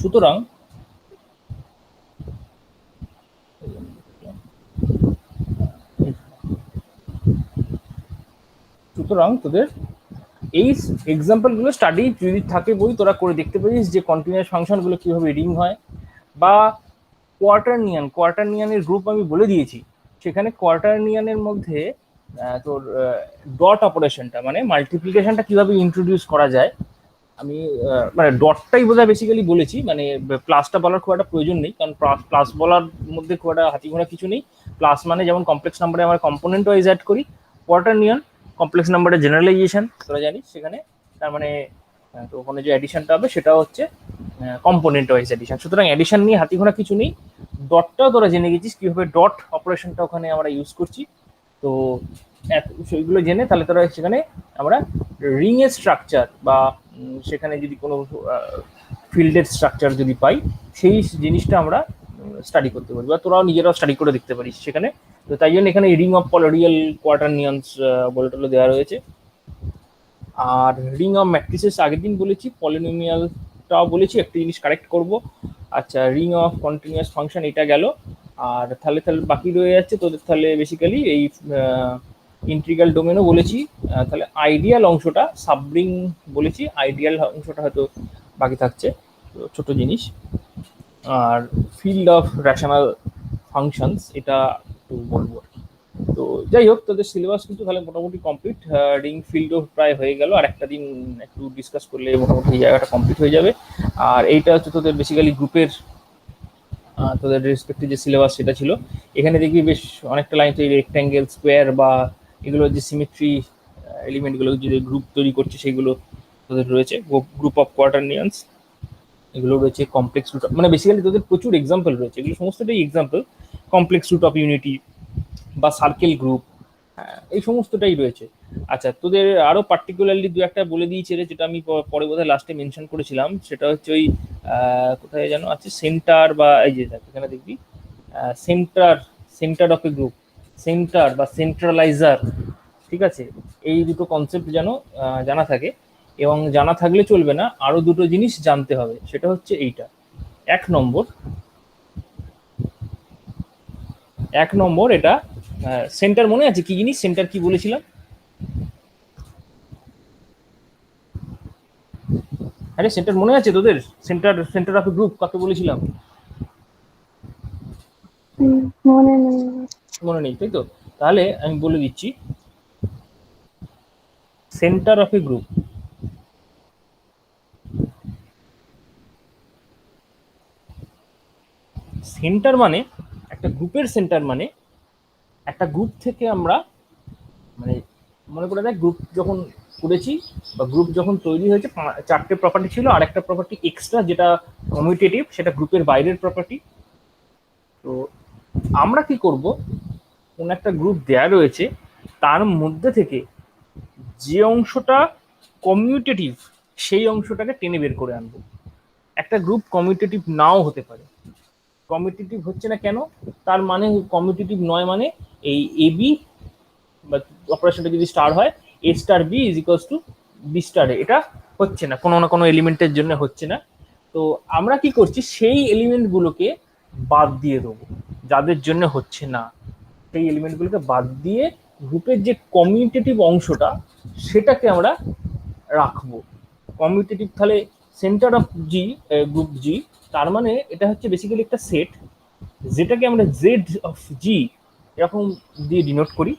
সুতরাং তোদের এই এক্সাম্পলগুলো স্টাডি যদি থাকে বই তোরা করে দেখতে পারিস যে কন্টিনিউয়াস ফাংশনগুলো কিভাবে রিডিং হয়, বা কোয়ার্টারনিয়ানের গ্রুপ আমি বলে দিয়েছি। সেখানে কোয়ার্টারনিয়ানের মধ্যে তোর ডট অপারেশনটা মানে মাল্টিপ্লিকেশনটা কিভাবে ইন্ট্রোডিউস করা যায়, আমি মানে ডটটাই বোধহয় বেসিক্যালি বলেছি, মানে প্লাসটা বলার খুব একটা প্রয়োজন নেই, কারণ প্লাস বলার মধ্যে খুব একটা হাতিঘোড়া কিছু নেই। প্লাস মানে যেমন কমপ্লেক্স নাম্বারে আমরা কম্পোনেন্ট ওয়াইজ অ্যাড করি, কোয়ার্টারনিয়ান কমপ্লেক্স নাম্বারের জেনারেলাইজেশন তোরা জানিস, সেখানে তার মানে তো ওখানে যে অ্যাডিশনটা হবে সেটা হচ্ছে কম্পোনেন্ট ওয়াইজ অ্যাডিশন। সুতরাং অ্যাডিশন নিয়ে হাতিঘোড়া কিছু নেই। ডটটাও তোরা জেনে গেছিস কিভাবে ডট অপারেশনটা ওখানে আমরা ইউজ করছি। তো সেইগুলো জেনে তাহলে তোরা সেখানে আমরা রিং এর স্ট্রাকচার বা সেখানে যদি কোনো ফিল্ডের স্ট্রাকচার যদি পাই সেই জিনিসটা আমরা স্টাডি করতে পারি, বা তোরাও নিজেরাও স্টাডি করে দেখতে পারিস সেখানে। তো তাই জন্য এখানে রিং অফ রিয়েল কোয়ার্টারনিয়ান্স বলটলো দেওয়া রয়েছে। আর রিং অফ ম্যাট্রিসেস আগের দিন বলেছি, পলিনোমিয়ালটাও বলেছি, একটা জিনিস কারেক্ট করব। আচ্ছা, রিং অফ কন্টিনিউয়াস ফাংশন এটা গেল। আর তাহলে বাকি রয়ে যাচ্ছে তোদের তাহলে বেসিক্যালি এই ইন্টিগ্রাল ডোমেনও বলেছি। তাহলে আইডিয়াল অংশটা সাবরিং বলেছি, আইডিয়াল অংশটা হয়তো বাকি থাকছে, ছোট জিনিস। আর ফিল্ড অফ রেশনাল ফাংশনস এটা একটু বলবো। তো যাই হোক, তোদের সিলেবাস কিন্তু তাহলে মোটামুটি কমপ্লিট। রিং ফিল্ডও প্রায় হয়ে গেল, আর একটা দিন একটু ডিসকাস করলে মোটামুটি এই জায়গাটা কমপ্লিট হয়ে যাবে। আর এইটা হচ্ছে তোদের বেসিক্যালি গ্রুপের তোদের রেসপেক্টিভ যে সিলেবাস সেটা ছিল। এখানে দেখবি বেশ অনেকটা লাইন তৈরি, রেক্ট্যাঙ্গেল, স্কোয়ার বা এগুলো যে সিমেট্রি এলিমেন্টগুলো যে গ্রুপ তৈরি করছে সেগুলো তোদের রয়েছে। গ্রুপ অফ কোয়ার্টারনিয়ান্স এগুলো রয়েছে। কমপ্লেক্স রুট মানে বেসিক্যালি তোদের প্রচুর এক্সাম্পল রয়েছে, এগুলো সমস্তটাই example. Complex root of unity বা সার্কেল গ্রুপ, এই সমস্তটাই রয়েছে। আচ্ছা, তোদের আরো পার্টিকুলারলি দু একটা বলে দিয়েছে রে, যেটা আমি পরে বোধহয় লাস্টে মেনশন করেছিলাম, সেটা হচ্ছে ওই কোথায় যেন আছে সেন্টার, বা এই যে এখানে দেখবি centre of A group, centre বা সেন্ট্রালাইজার, ঠিক আছে? এই দুটো কনসেপ্ট যেন জানা থাকে, এবং জানা থাকলে চলবে না, আরো দুটো জিনিস জানতে হবে। সেটা হচ্ছে এইটা, এক নম্বর এটা সেন্টার। মনে আছে কি জিনিস সেন্টার কি বলেছিলাম? আরে সেন্টার মনে আছে তোদের? সেন্টার অফ গ্রুপ কাকে বলেছিলাম? মনে নেই, তাই তো? তাহলে আমি বলে দিচ্ছি, centre of A group centre মানে একটা গ্রুপের সেন্টার, মানে একটা গ্রুপ থেকে আমরা মানে মনে করে দেখ, গ্রুপ যখন করেছি বা গ্রুপ যখন তৈরি হয়েছে, চারটে প্রপার্টি ছিল, আর একটা প্রপার্টি এক্সট্রা যেটা কমিউটেটিভ, সেটা গ্রুপের বাইরের প্রপার্টি। তো আমরা কি করব, কোন একটা গ্রুপ দেয়া রয়েছে, তার মধ্যে থেকে যে অংশটা কমিউটেটিভ সেই অংশটাকে টেনে বের করে আনবো। একটা গ্রুপ কমিউটেটিভ নাও হতে পারে। কমিউটেটিভ হচ্ছে না কেন, তার মানে কমিউটেটিভ নয় মানে এই এ বি বা অপারেশনটা যদি স্টার হয়, A star B is equals to B star A, এটা হচ্ছে না, কোনো না কোনো এলিমেন্টের জন্য হচ্ছে না। তো আমরা কি করছি, সেই এলিমেন্টগুলোকে বাদ দিয়ে দেবো যাদের জন্য হচ্ছে না, সেই এলিমেন্টগুলোকে বাদ দিয়ে গ্রুপের যে কমিউটেটিভ অংশটা সেটাকে আমরা রাখবো। কমিউটেটিভ তাহলে সেন্টার অফ জি, গ্রুপ জি, তার মানে এটা হচ্ছে বেসিক্যালি একটা সেট, যেটাকে আমরা জেড অফ জি এরকম দিয়ে ডিনোট করি।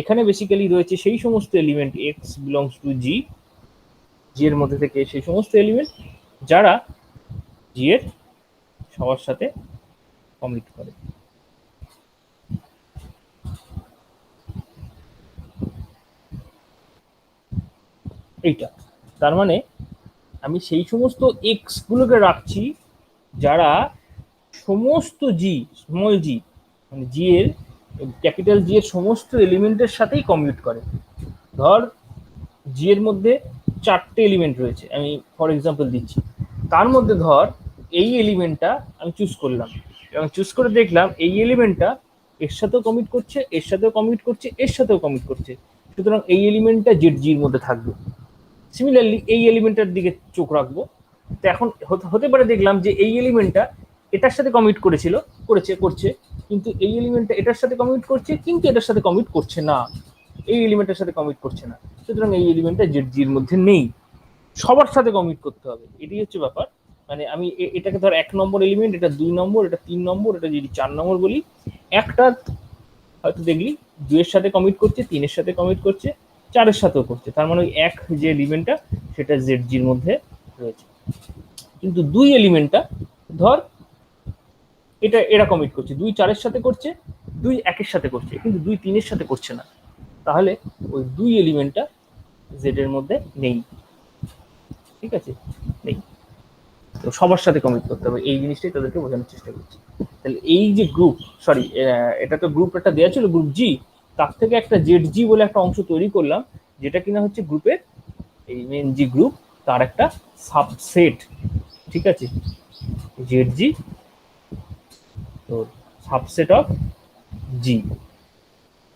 এখানে বেসিক্যালি রয়েছে সেই সমস্ত এলিমেন্ট এক্স বিলংস টু জি, জি এর মধ্যে থেকে সেই সমস্ত এলিমেন্ট যারা জি এর সবার সাথে কমিট করে। এইটা তার মানে আমি সেই সমস্ত এক্স গুলোকে রাখছি যারা সমস্ত জি, স্মল জি, মানে জি এর ক্যাপিটাল জি এর সমস্ত এলিমেন্টের সাথেই কমিউট করে। ধর জি এর মধ্যে চারটে এলিমেন্ট রয়েছে, আমি ফর এক্সাম্পল দিচ্ছি, তার মধ্যে ধর এই এলিমেন্টটা আমি চুজ করলাম, এবং চুজ করে দেখলাম এই এলিমেন্টটা এর সাথেও কমিট করছে, এর সাথেও কমিট করছে, এর সাথেও কমিট করছে, সুতরাং এই এলিমেন্টটা জেড জির মধ্যে থাকবে। সিমিলারলি এই এলিমেন্টের দিকে চোখ রাখবো, তো এখন হতে পারে দেখলাম যে এই এলিমেন্টটা এটার সাথে কমিট করছে, কিন্তু এই এলিমেন্টটা এটার সাথে কমিট করছে, কিন্তু এটার সাথে কমিট করছে না, এই এলিমেন্টের সাথে কমিট করছে না, সুতরাং এই এলিমেন্টটা জেড জি এর মধ্যে নেই। সবার সাথে কমিট করতে হবে, এটাই হচ্ছে ব্যাপার। মানে আমি এটাকে ধর 1 নম্বর এলিমেন্ট, এটা 2 নম্বর, এটা 3 নম্বর, এটা যদি 4 নম্বর বলি, একটা হয়তো দেখলি 2 এর সাথে কমিট করছে, 3 এর সাথে কমিট করছে, 4 এর সাথেও করছে, তার মানে ওই এক যে এলিমেন্টটা সেটা জেড জির মধ্যে রয়েছে। কিন্তু 2 এলিমেন্টটা ধর এরা কমিট করছে, 2 4 এর সাথে করছে, 2 1 এর সাথে করছে, কিন্তু 2 3 এর সাথে করছে না, তাহলে ওই 2 এলিমেন্টটা জেড এর মধ্যে নেই। ঠিক আছে, নেই। তো সবার সাথে কমিট করতে হবে, এই জিনিসটাই তাদেরকে বোঝানোর চেষ্টা করছি। তাহলে এই যে গ্রুপ, সরি এটা তো গ্রুপ একটা দেওয়া ছিল গ্রুপ জি, তার থেকে একটা জেড জি বলে একটা অংশ তৈরি করলাম, যেটা কিনা হচ্ছে গ্রুপের এই মেন জি গ্রুপ তার একটা সাবসেট। ঠিক আছে, জেড জি তো সাবসেট অফ জি।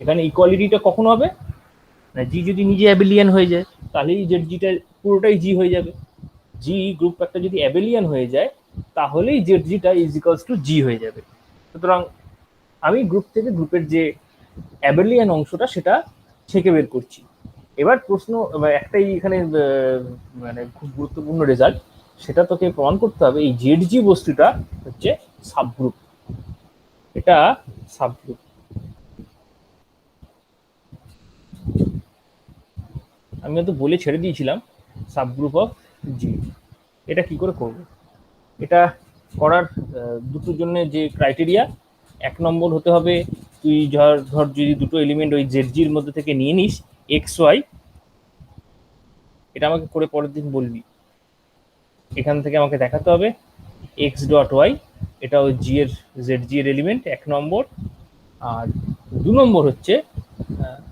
এখানে ইকুয়ালিটিটা কখন হবে না, জি যদি নিজে অ্যাবিলিয়ান হয়ে যায় তাহলেই জেড জিটা পুরোটাই জি হয়ে যাবে। জি গ্রুপ একটা যদি অ্যাবেলিয়ান হয়ে যায় তাহলেই জেড জিটা ইজ ইকুয়ালস টু জি হয়ে যাবে। সুতরাং আমি গ্রুপ থেকে গ্রুপের যে অ্যাবেলিয়ান অংশটা সেটা ছেঁকে বের করছি। এবার প্রশ্ন একটাই এখানে মানে খুব গুরুত্বপূর্ণ রেজাল্ট, সেটা তোকে প্রমাণ করতে হবে এই জেড জি বস্তুটা হচ্ছে সাবগ্রুপ, এটা সাবগ্রুপ। আমি হয়তো বলে ছেড়ে দিয়েছিলাম সাবগ্রুপ অফ জি। এটা কি করে করব, এটা করার দুটোর জন্য যে ক্রাইটেরিয়া, 1 নম্বর হতে হবে তুই ধর যদি দুটো এলিমেন্ট ওই জেড জির মধ্যে থেকে নিয়ে নিস এক্স ওয়াই, এটা আমাকে করে পরের দিন বলবি, এখান থেকে আমাকে দেখাতে হবে এক্স ডট ওয়াই, এটা ওই জি এর জেড জি এর এলিমেন্ট 1 নম্বর। আর 2 নম্বর হচ্ছে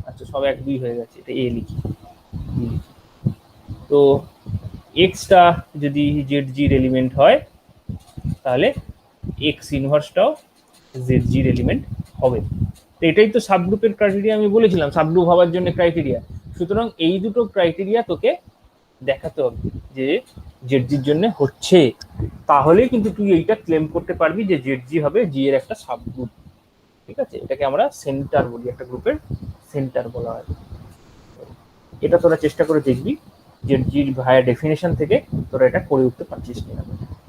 আচ্ছা সব 1 2 হয়ে গেছে, এটা এ লিখি। তো এক্সটা যদি জেড জির এলিমেন্ট হয় তাহলে এক্স ইনভার্সটাও জেড জির এলিমেন্ট হবে। তো এটাই তো সাবগ্রুপের ক্রাইটেরিয়া, আমি বলেছিলাম সাবগ্রুপ হওয়ার জন্য ক্রাইটেরিয়া। সুতরাং এই দুটো ক্রাইটেরিয়া তোকে দেখাতে হবে যে জেড জির জন্য হচ্ছে, তাহলেই কিন্তু তুই এইটা ক্লেম করতে পারবি যে জেড জি হবে জি এর একটা সাবগ্রুপ। ঠিক আছে, এটাকে আমরা সেন্টার বলি, একটা গ্রুপের সেন্টার বলা হয়। এটা তোরা চেষ্টা করে দেখবি জেড জির ভায়া ডেফিনেশন থেকে তোরা এটা করে উঠতে পারছিস কিনা।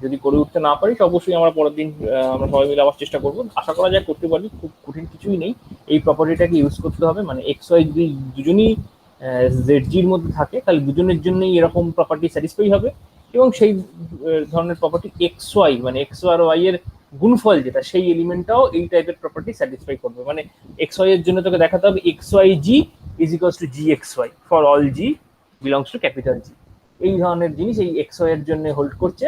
যদি করে উঠতে না পারিস অবশ্যই আমরা পরের দিন আমরা সবাই মিলে আবার চেষ্টা করবো, আশা করা যায় করতে পারবি, খুব কঠিন কিছুই নেই। এই প্রপার্টিটাকে ইউজ করতে হবে, মানে এক্স ওয়াই যদি দুজনই জেড জির মধ্যে থাকে তাহলে দুজনের জন্যই এরকম প্রপার্টি স্যাটিসফাই হবে, এবং সেই ধরনের প্রপার্টি এক্স ওয়াই মানে এক্স আর ওয়াই এর গুণফল যেটা সেই এলিমেন্টটাও এই টাইপের প্রপার্টি স্যাটিসফাই করবে। মানে এক্স ওয়াই এর জন্য তোকে দেখাতে হবে X Y G is equals to G X Y for all G belongs to capital G. এই ধরনের জিনিস এই এক্স ওয়াই এর জন্য হোল্ড করছে,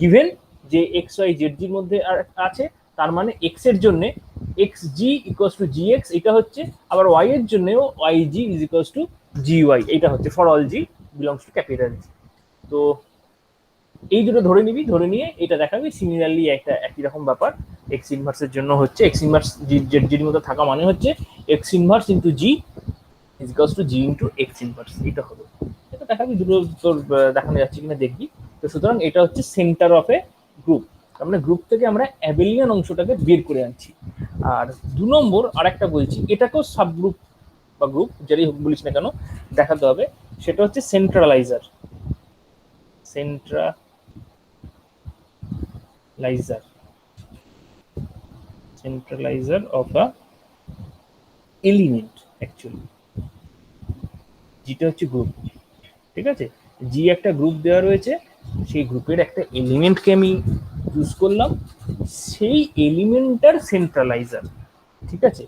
গিভেন যে এক্স ওয়াই জেড জির মধ্যে আছে, তার মানে এক্স এর জন্য X G equals to G X এটা হচ্ছে, আবার ওয়াই এর জন্যও Y G is equals to G Y এটা হচ্ছে for all G belongs to capital G. তো এই দুটো ধরে নিবি, ধরে নিয়ে এটা দেখাবি সিমিলারলি একটা একই রকম ব্যাপার এক্স ইনভার্সের জন্য হচ্ছে, এক্স ইনভার্স জেড জির মধ্যে থাকা মানে হচ্ছে x inverse into G is equals to G into x inverse, এটা হবে। এটা দেখাবি, দুটো তোর দেখানো যাচ্ছে কিনা দেখবি। তো সুতরাং এটা হচ্ছে সেন্টার অফ এ গ্রুপ, তার মানে গ্রুপ থেকে আমরা অ্যাবেলিয়ান অংশটাকে বের করে আনছি। আর 2 নম্বর আর একটা বলছি, এটাকেও সাবগ্রুপ বা গ্রুপ যেটাই হোক বলিস না কেন দেখাতে হবে, সেটা হচ্ছে সেন্ট্রালাইজার। সেন্ট্রালাইজার অফ আ এলিমেন্ট অ্যাকচুয়ালি, যেটা হচ্ছে গ্রুপ। ঠিক আছে, জি একটা গ্রুপ দেওয়া রয়েছে, সেই গ্রুপের একটা এলিমেন্টকে আমি চুজ করলাম, সেই এলিমেন্টটার সেন্ট্রালাইজার। ঠিক আছে,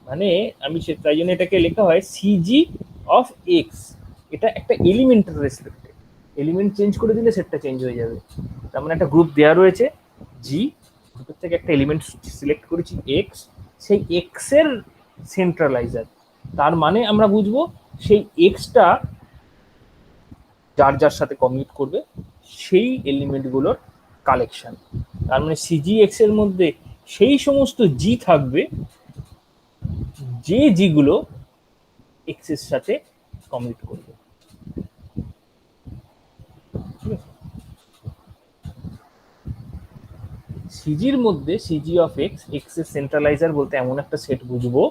মানে আমি তাই জন্য এটাকে লেখা হয় সিজি অফ এক্স, এটা একটা এলিমেন্টের রেসপেক্টে, এলিমেন্ট চেঞ্জ করে দিলে সেটটা চেঞ্জ হয়ে যাবে। তার মানে একটা গ্রুপ দেওয়া রয়েছে জি, গ্রুপের থেকে একটা এলিমেন্ট সিলেক্ট করেছি এক্স, সেই এক্স এর সেন্ট্রালাইজার, তার মানে আমরা বুঝবো সেই এক্সটা যার যার সাথে কমিউট করবে সেই এলিমেন্টগুলোর কালেকশন। তার মানে সিজি এক্স এর মধ্যে সেই সমস্ত জি থাকবে যে জিগুলো এক্স এর সাথে কমিউট করবে। ঠিক আছে, সিজির মধ্যে সিজি অফ এক্স, এক্স এর সেন্ট্রালাইজার বলতে এমন একটা সেট বুঝবো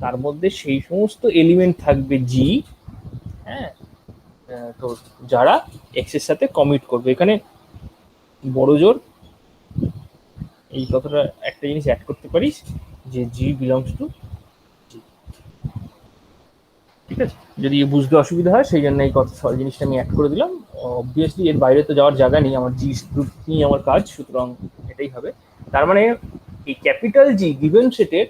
তার মধ্যে সেই সমস্ত এলিমেন্ট থাকবে জি, হ্যাঁ, তো যারা এক্স এর সাথে কমিট করবে। এখানে বড় জোর এই কথাটা একটা জিনিস অ্যাড করতে পারিস যে জি বিলংস টু জি, ঠিক আছে? যদি বুঝতে অসুবিধা হয় সেই জন্য এই কথা জিনিসটা আমি অ্যাড করে দিলাম। অবভিয়াসলি এর বাইরে তো যাওয়ার জায়গা নেই, আমার জি গ্রুপ নিয়ে আমার কাজ, সুতরাং এটাই হবে। তার মানে এই ক্যাপিটাল জি গিভেন সেটের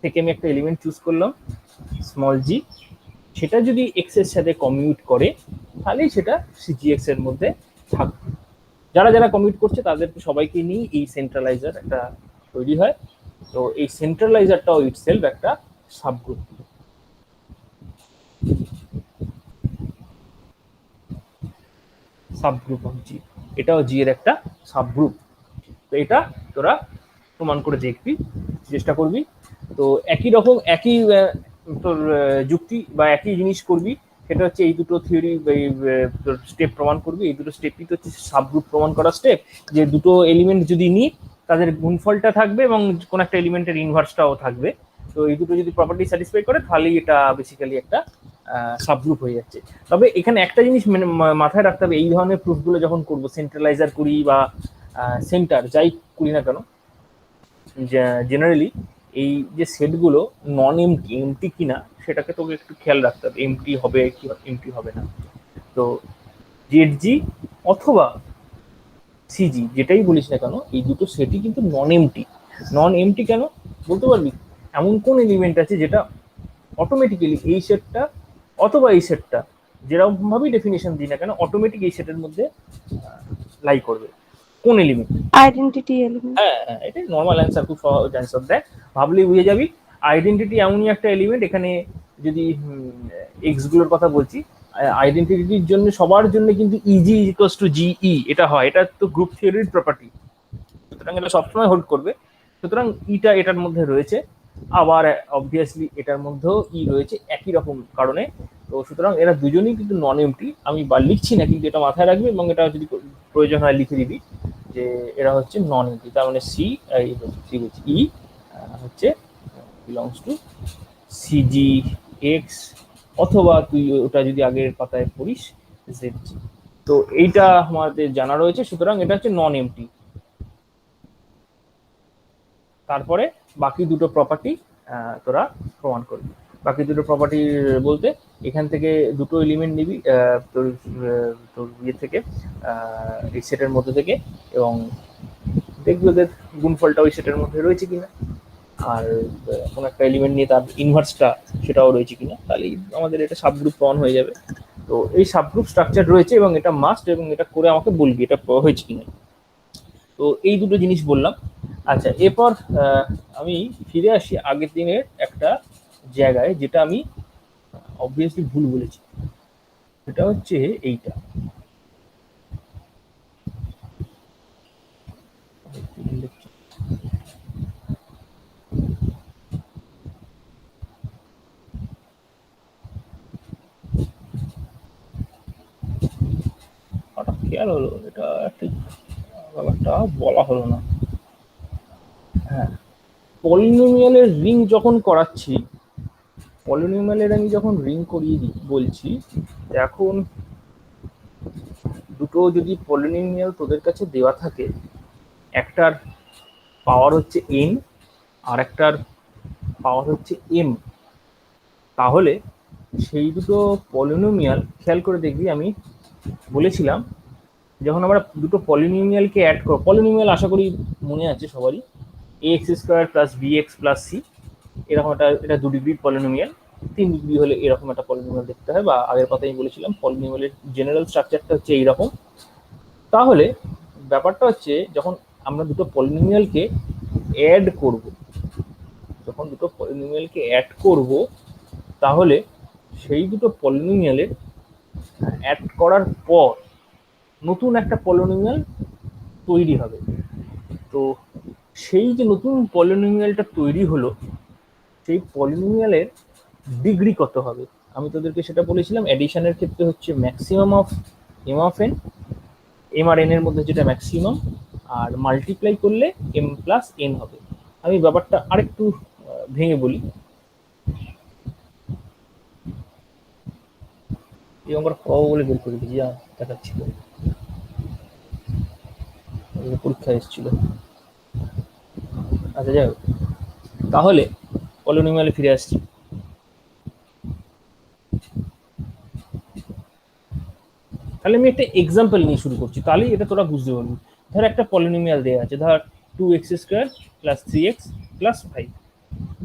থেকে আমি একটা এলিমেন্ট চুজ করলাম স্মল জি, সেটা যদি এক্স এর সাথে কমিউট করে তাহলেই সেটা সিজিএক্স এর মধ্যে থাকবে। যারা যারা কমিউট করছে তাদেরকে সবাইকে নিয়ে এই সেন্ট্রালাইজার একটা তৈরি হয়। তো এই সেন্ট্রালাইজারটাও ইটসেলফ একটা সাবগ্রুপ। সাবগ্রুপ অফ জি, এটাও জি এর একটা সাবগ্রুপ। তো এটা তোরা প্রমাণ করে দেখবি, চেষ্টা করবি। তো একই রকম একই তোর যুক্তি বা একই জিনিস করবি, সেটা হচ্ছে এই দুটো থিওরি তোর স্টেপ প্রমাণ করবি। এই দুটো স্টেপই তো হচ্ছে সাবগ্রুপ প্রমাণ করার স্টেপ, যে দুটো এলিমেন্ট যদি নিই তাদের গুণফলটা থাকবে এবং কোন একটা এলিমেন্টের ইনভার্সটাও থাকবে। তো এই দুটো যদি প্রপার্টি স্যাটিসফাই করে তাহলেই এটা বেসিক্যালি একটা সাবগ্রুপ হয়ে যাচ্ছে। তবে এখানে একটা জিনিস মাথায় রাখতে হবে, এই ধরনের প্রুফগুলো যখন করবো, সেন্ট্রালাইজার করি বা সেন্টার যাই করি না কেন, জেনারেলি এই যে সেটগুলো নন এমটি, এমটি কিনা সেটাকে তোকে একটু খেয়াল রাখতে হবে, এমটি হবে কি এমটি হবে না। তো জেড জি অথবা সিজি যেটাই বলিস না কেন, এই দুটো সেটই কিন্তু নন এমটি। নন এমটি কেন বলতে পারবি? এমন কোন এলিমেন্ট আছে যেটা অটোমেটিক্যালি এই সেটটা অথবা এই সেটটা, যেরকম ভাবেই ডেফিনেশন দিই না কেন, অটোমেটিক এই সেটের মধ্যে লাই করবে। কোন এলিমেন্ট? Identity element. হ্যাঁ, এটা নর্মাল অ্যান্সার, খুব সহজ অ্যান্সার দেয়, ভাবলেই বুঝে যাবি। আইডেন্টিটি এমনই একটা এলিমেন্ট, এখানে যদি এক্স গুলোর কথা বলছি, আইডেন্টিটির জন্য সবার জন্য কিন্তু ইজি ইকুয়ালস টু জিই এটা হয়, এটা তো গ্রুপ থিওরির প্রপার্টি, সুতরাং এটা সবসময় হোল্ড করবে। সুতরাং ইটা এটার মধ্যে রয়েছে, আবার অবভিয়াসলি এটার মধ্যেও ই রয়েছে একই রকম কারণে। তো সুতরাং এরা দুজনেই কিন্তু নন এমটি। আমি বা লিখছি না, কিন্তু এটা মাথায় রাখবে এবং এটা যদি প্রয়োজন হয় লিখে দিবি যে এরা হচ্ছে নন এমটি। তার মানে সি বলছি ই হচ্ছে বিলংস টু সিজি এক্স, অথবা তুই ওটা যদি আগের পাতায় পড়িস জেড জি। তো এইটা আমাদের জানা রয়েছে, সুতরাং এটা হচ্ছে নন এমটি। তারপরে বাকি দুটো প্রপার্টি তোরা প্রমাণ করবি। বাকি দুটো প্রপার্টি বলতে এখান থেকে দুটো এলিমেন্ট নিবি তোর তোর ইয়ে থেকে, এই সেটের মধ্যে থেকে, এবং দেখবি ওদের গুণফলটা ওই সেটের মধ্যে রয়েছে কিনা, আর কোনো একটা এলিমেন্ট নিয়ে তার ইনভার্সটা সেটাও রয়েছে কিনা, তাহলেই আমাদের এটা সাবগ্রুপ প্রমাণ হয়ে যাবে। তো এই সাবগ্রুপ স্ট্রাকচার রয়েছে এবং এটা মাস্ট, এবং এটা করে আমাকে বলবি এটা হয়েছে কিনা। তো এই দুটো জিনিস বললাম। আচ্ছা, এরপর আমি ফিরে আসি আগের দিনের একটা জায়গায়, যেটা আমি অবভিয়াসলি ভুল বলেছি। এটা হচ্ছে এইটা, হঠাৎ খেয়াল হলো এটা ঠিক ব্যাপারটা বলা হলো না। হ্যাঁ, পলিনোমিয়ালের রিং যখন করাচ্ছি, পলিনোমিয়ালের আমি যখন রিং করিয়ে বলছি, এখন দুটো যদি পলিনোমিয়াল তোদের কাছে দেওয়া থাকে, একটার পাওয়ার হচ্ছে এন আর একটার পাওয়ার হচ্ছে এম, তাহলে সেই দুটো পলিনোমিয়াল খেয়াল করে দেখবি, আমি বলেছিলাম যখন আমরা দুটো পলিনোমিয়ালকে অ্যাড করব, পলিনোমিয়াল আশা করি মনে আছে সবারই, A x square plus B x plus C, এরকম একটা, এটা 2 ডিগ্রির পলিনোমিয়াল। 3 ডিগ্রি হলে এরকম একটা পলিনোমিয়াল দেখতে হয়, বা আগের কথাই বলেছিলাম পলিনোমিয়ালের জেনারেল স্ট্রাকচারটা হচ্ছে এইরকম। তাহলে ব্যাপারটা হচ্ছে যখন আমরা দুটো পলিনোমিয়ালকে অ্যাড করব, যখন দুটো পলিনোমিয়ালকে অ্যাড করব, তাহলে সেই দুটো পলিনোমিয়ালের অ্যাড করার পর নতুন একটা পলিনোমিয়াল তৈরি হবে। তো সেই যে নতুন পলিনোমিয়ালটা তৈরি হলো, সেই পলিনোমিয়ালের ডিগ্রি কত হবে, আমি তোদেরকে সেটা বলেছিলাম। এডিশনের ক্ষেত্রে হচ্ছে maximum of M of N, M আর এন এর মধ্যে যেটা ম্যাক্সিমাম, আর মাল্টিপ্লাই করলে m প্লাস n হবে। আমি ব্যাপারটা আরেকটু ভেঙে বলি। এই অঙ্কটা পাবো বলে বের করে দিয়েছি, যা দেখাচ্ছিল, পরীক্ষা এসেছিল। আচ্ছা যাই হোক, তাহলে পলিনোমিয়ালে ফিরে আসছি। তাহলে আমি একটা এক্সাম্পল নিয়ে শুরু করছি, তাহলেই এটা তোরা বুঝতে পারবি। ধর একটা পলিনোমিয়াল দেওয়া আছে, ধর 2x square plus 3x plus 5।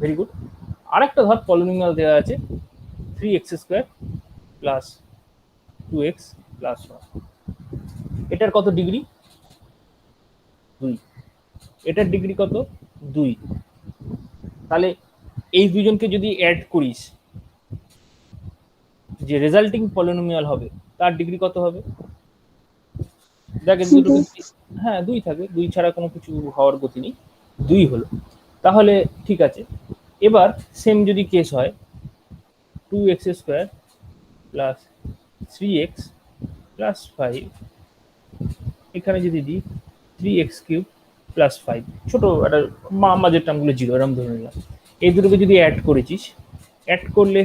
Very good. আরেকটা ধর পলিনোমিয়াল দেওয়া আছে 3x square plus 2x plus 1। এটার কত ডিগ্রি? 2। এটার ডিগ্রি কত? 2। তাহলে এই দুজনকে যদি অ্যাড করিস, যে রেজাল্টিং পলিনোমিয়াল হবে তার ডিগ্রি কত হবে? দেখেন দুটো, হ্যাঁ 2 থাকে, 2 ছাড়া কোনো কিছু হওয়ার গতি নেই, 2 হলো। তাহলে ঠিক আছে, এবার সেম যদি কেস হয় 2x square plus 3x plus 5, এখানে যদি দিই 3x কিউব প্লাস 5, ছোট একটা মাঝের টার্মগুলো 0 এরকম ধরে নিলাম। এই দুটোকে যদি অ্যাড করেছিস, অ্যাড করলে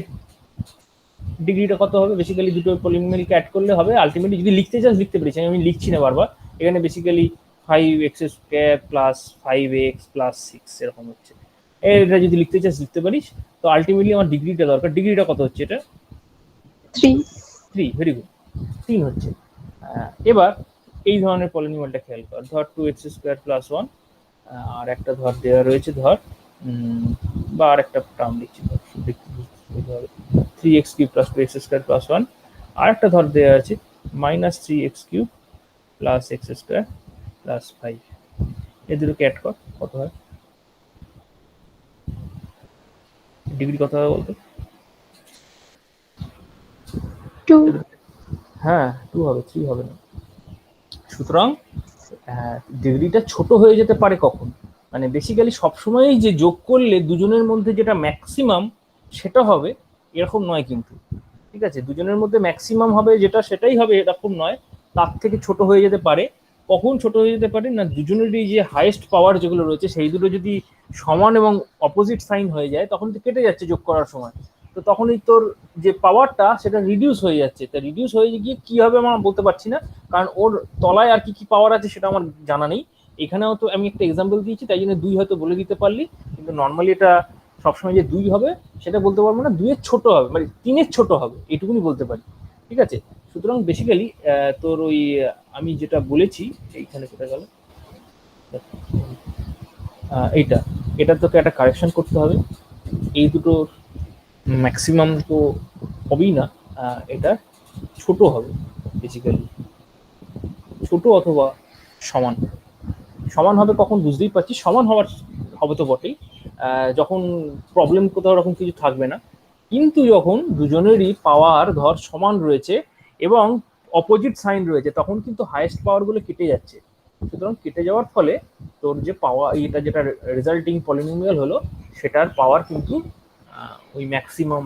ডিগ্রিটা কত হবে? বেসিক্যালি দুটো পলিনোমিয়ালকে অ্যাড করলে হবে, আলটিমেটলি যদি লিখতে চাস লিখতে পারিস, আমি লিখছি না বারবার। এখানে basically 5x square plus 5x plus 6 এরকম হচ্ছে। এটা যদি লিখতে চাস লিখতে পারিস। তো আলটিমেটলি আমার ডিগ্রিটা দরকার। ডিগ্রিটা কত হচ্ছে? এটা 3। ভেরি গুড, 3 হচ্ছে। এবার এই ধরনের পলিনোমিয়ালটা খেয়াল কর, ধর 2x স্কোয়ার প্লাস 1, আর একটা ধর দেওয়া রয়েছে, ধর বা আর একটা টার্ম লিখছি, ধর 3x cube plus 2x square plus 1, আর একটা ধর দেওয়া আছে minus 3x cube plus x square plus 5। এই দুটোকে অ্যাড কর, কত হয়? ডিগ্রি কত হবে বলতো? 2। হ্যাঁ 2 হবে, 3 হবে না। সুতরাং ডিগ্রিটা ছোট হয়ে যেতে পারে কখন? মানে বেসিক্যালি সবসময়ই যে যোগ করলে দুজনের মধ্যে যেটা ম্যাক্সিমাম সেটা হবে এরকম নয় কিন্তু, ঠিক আছে? দুজনের মধ্যে ম্যাক্সিমাম হবে যেটা সেটাই হবে এরকম নয়, তার থেকে ছোট হয়ে যেতে পারে। কখন ছোট হয়ে যেতে পারে না, দুজনেরই যে হাইয়েস্ট পাওয়ার যেগুলো রয়েছে সেই দুটো যদি সমান এবং অপোজিট সাইন হয়ে যায় তখন তো কেটে যাচ্ছে যোগ করার সময়। তো তখনই তোর যে পাওয়ারটা সেটা রিডিউস হয়ে যাচ্ছে। তা রিডিউস হয়ে গিয়ে কি হবে আমার বলতে পারছি না, কারণ ওর তলায় আর কি কি পাওয়ার আছে সেটা আমার জানা নেই। এখানেও তো আমি একটা এক্সাম্পল দিয়েছি, তাই জন্য 2 হয়তো বলে দিতে পারলি, কিন্তু নর্মালি এটা সবসময় যে 2 হবে সেটা বলতে পারবো না। 2 এর ছোট হবে, মানে 3 এর ছোট হবে, এটুকুনি বলতে পারি, ঠিক আছে? সুতরাং বেসিক্যালি তোর ওই আমি যেটা বলেছি এইখানে কোথায় গেল, এইটা, এটা তোকে একটা কারেকশন করতে হবে। এই দুটো ম্যাক্সিমাম তো হবেই না, এটা ছোট হবে বেসিক্যালি, ছোট অথবা সমান। সমান হবে কখন বুঝতেই পারছি, সমান হওয়ার হবে তো বটেই, যখন প্রবলেম কোথাও এরকম কিছু থাকবে না। কিন্তু যখন দুজনেরই পাওয়ার ধর সমান রয়েছে এবং অপোজিট সাইন রয়েছে তখন কিন্তু হাইয়েস্ট পাওয়ারগুলো কেটে যাচ্ছে। সুতরাং কেটে যাওয়ার ফলে তোর যে পাওয়ার, এটা যেটা রেজাল্টিং পলিনোমিয়াল হলো সেটার পাওয়ার কিন্তু ওই ম্যাক্সিমাম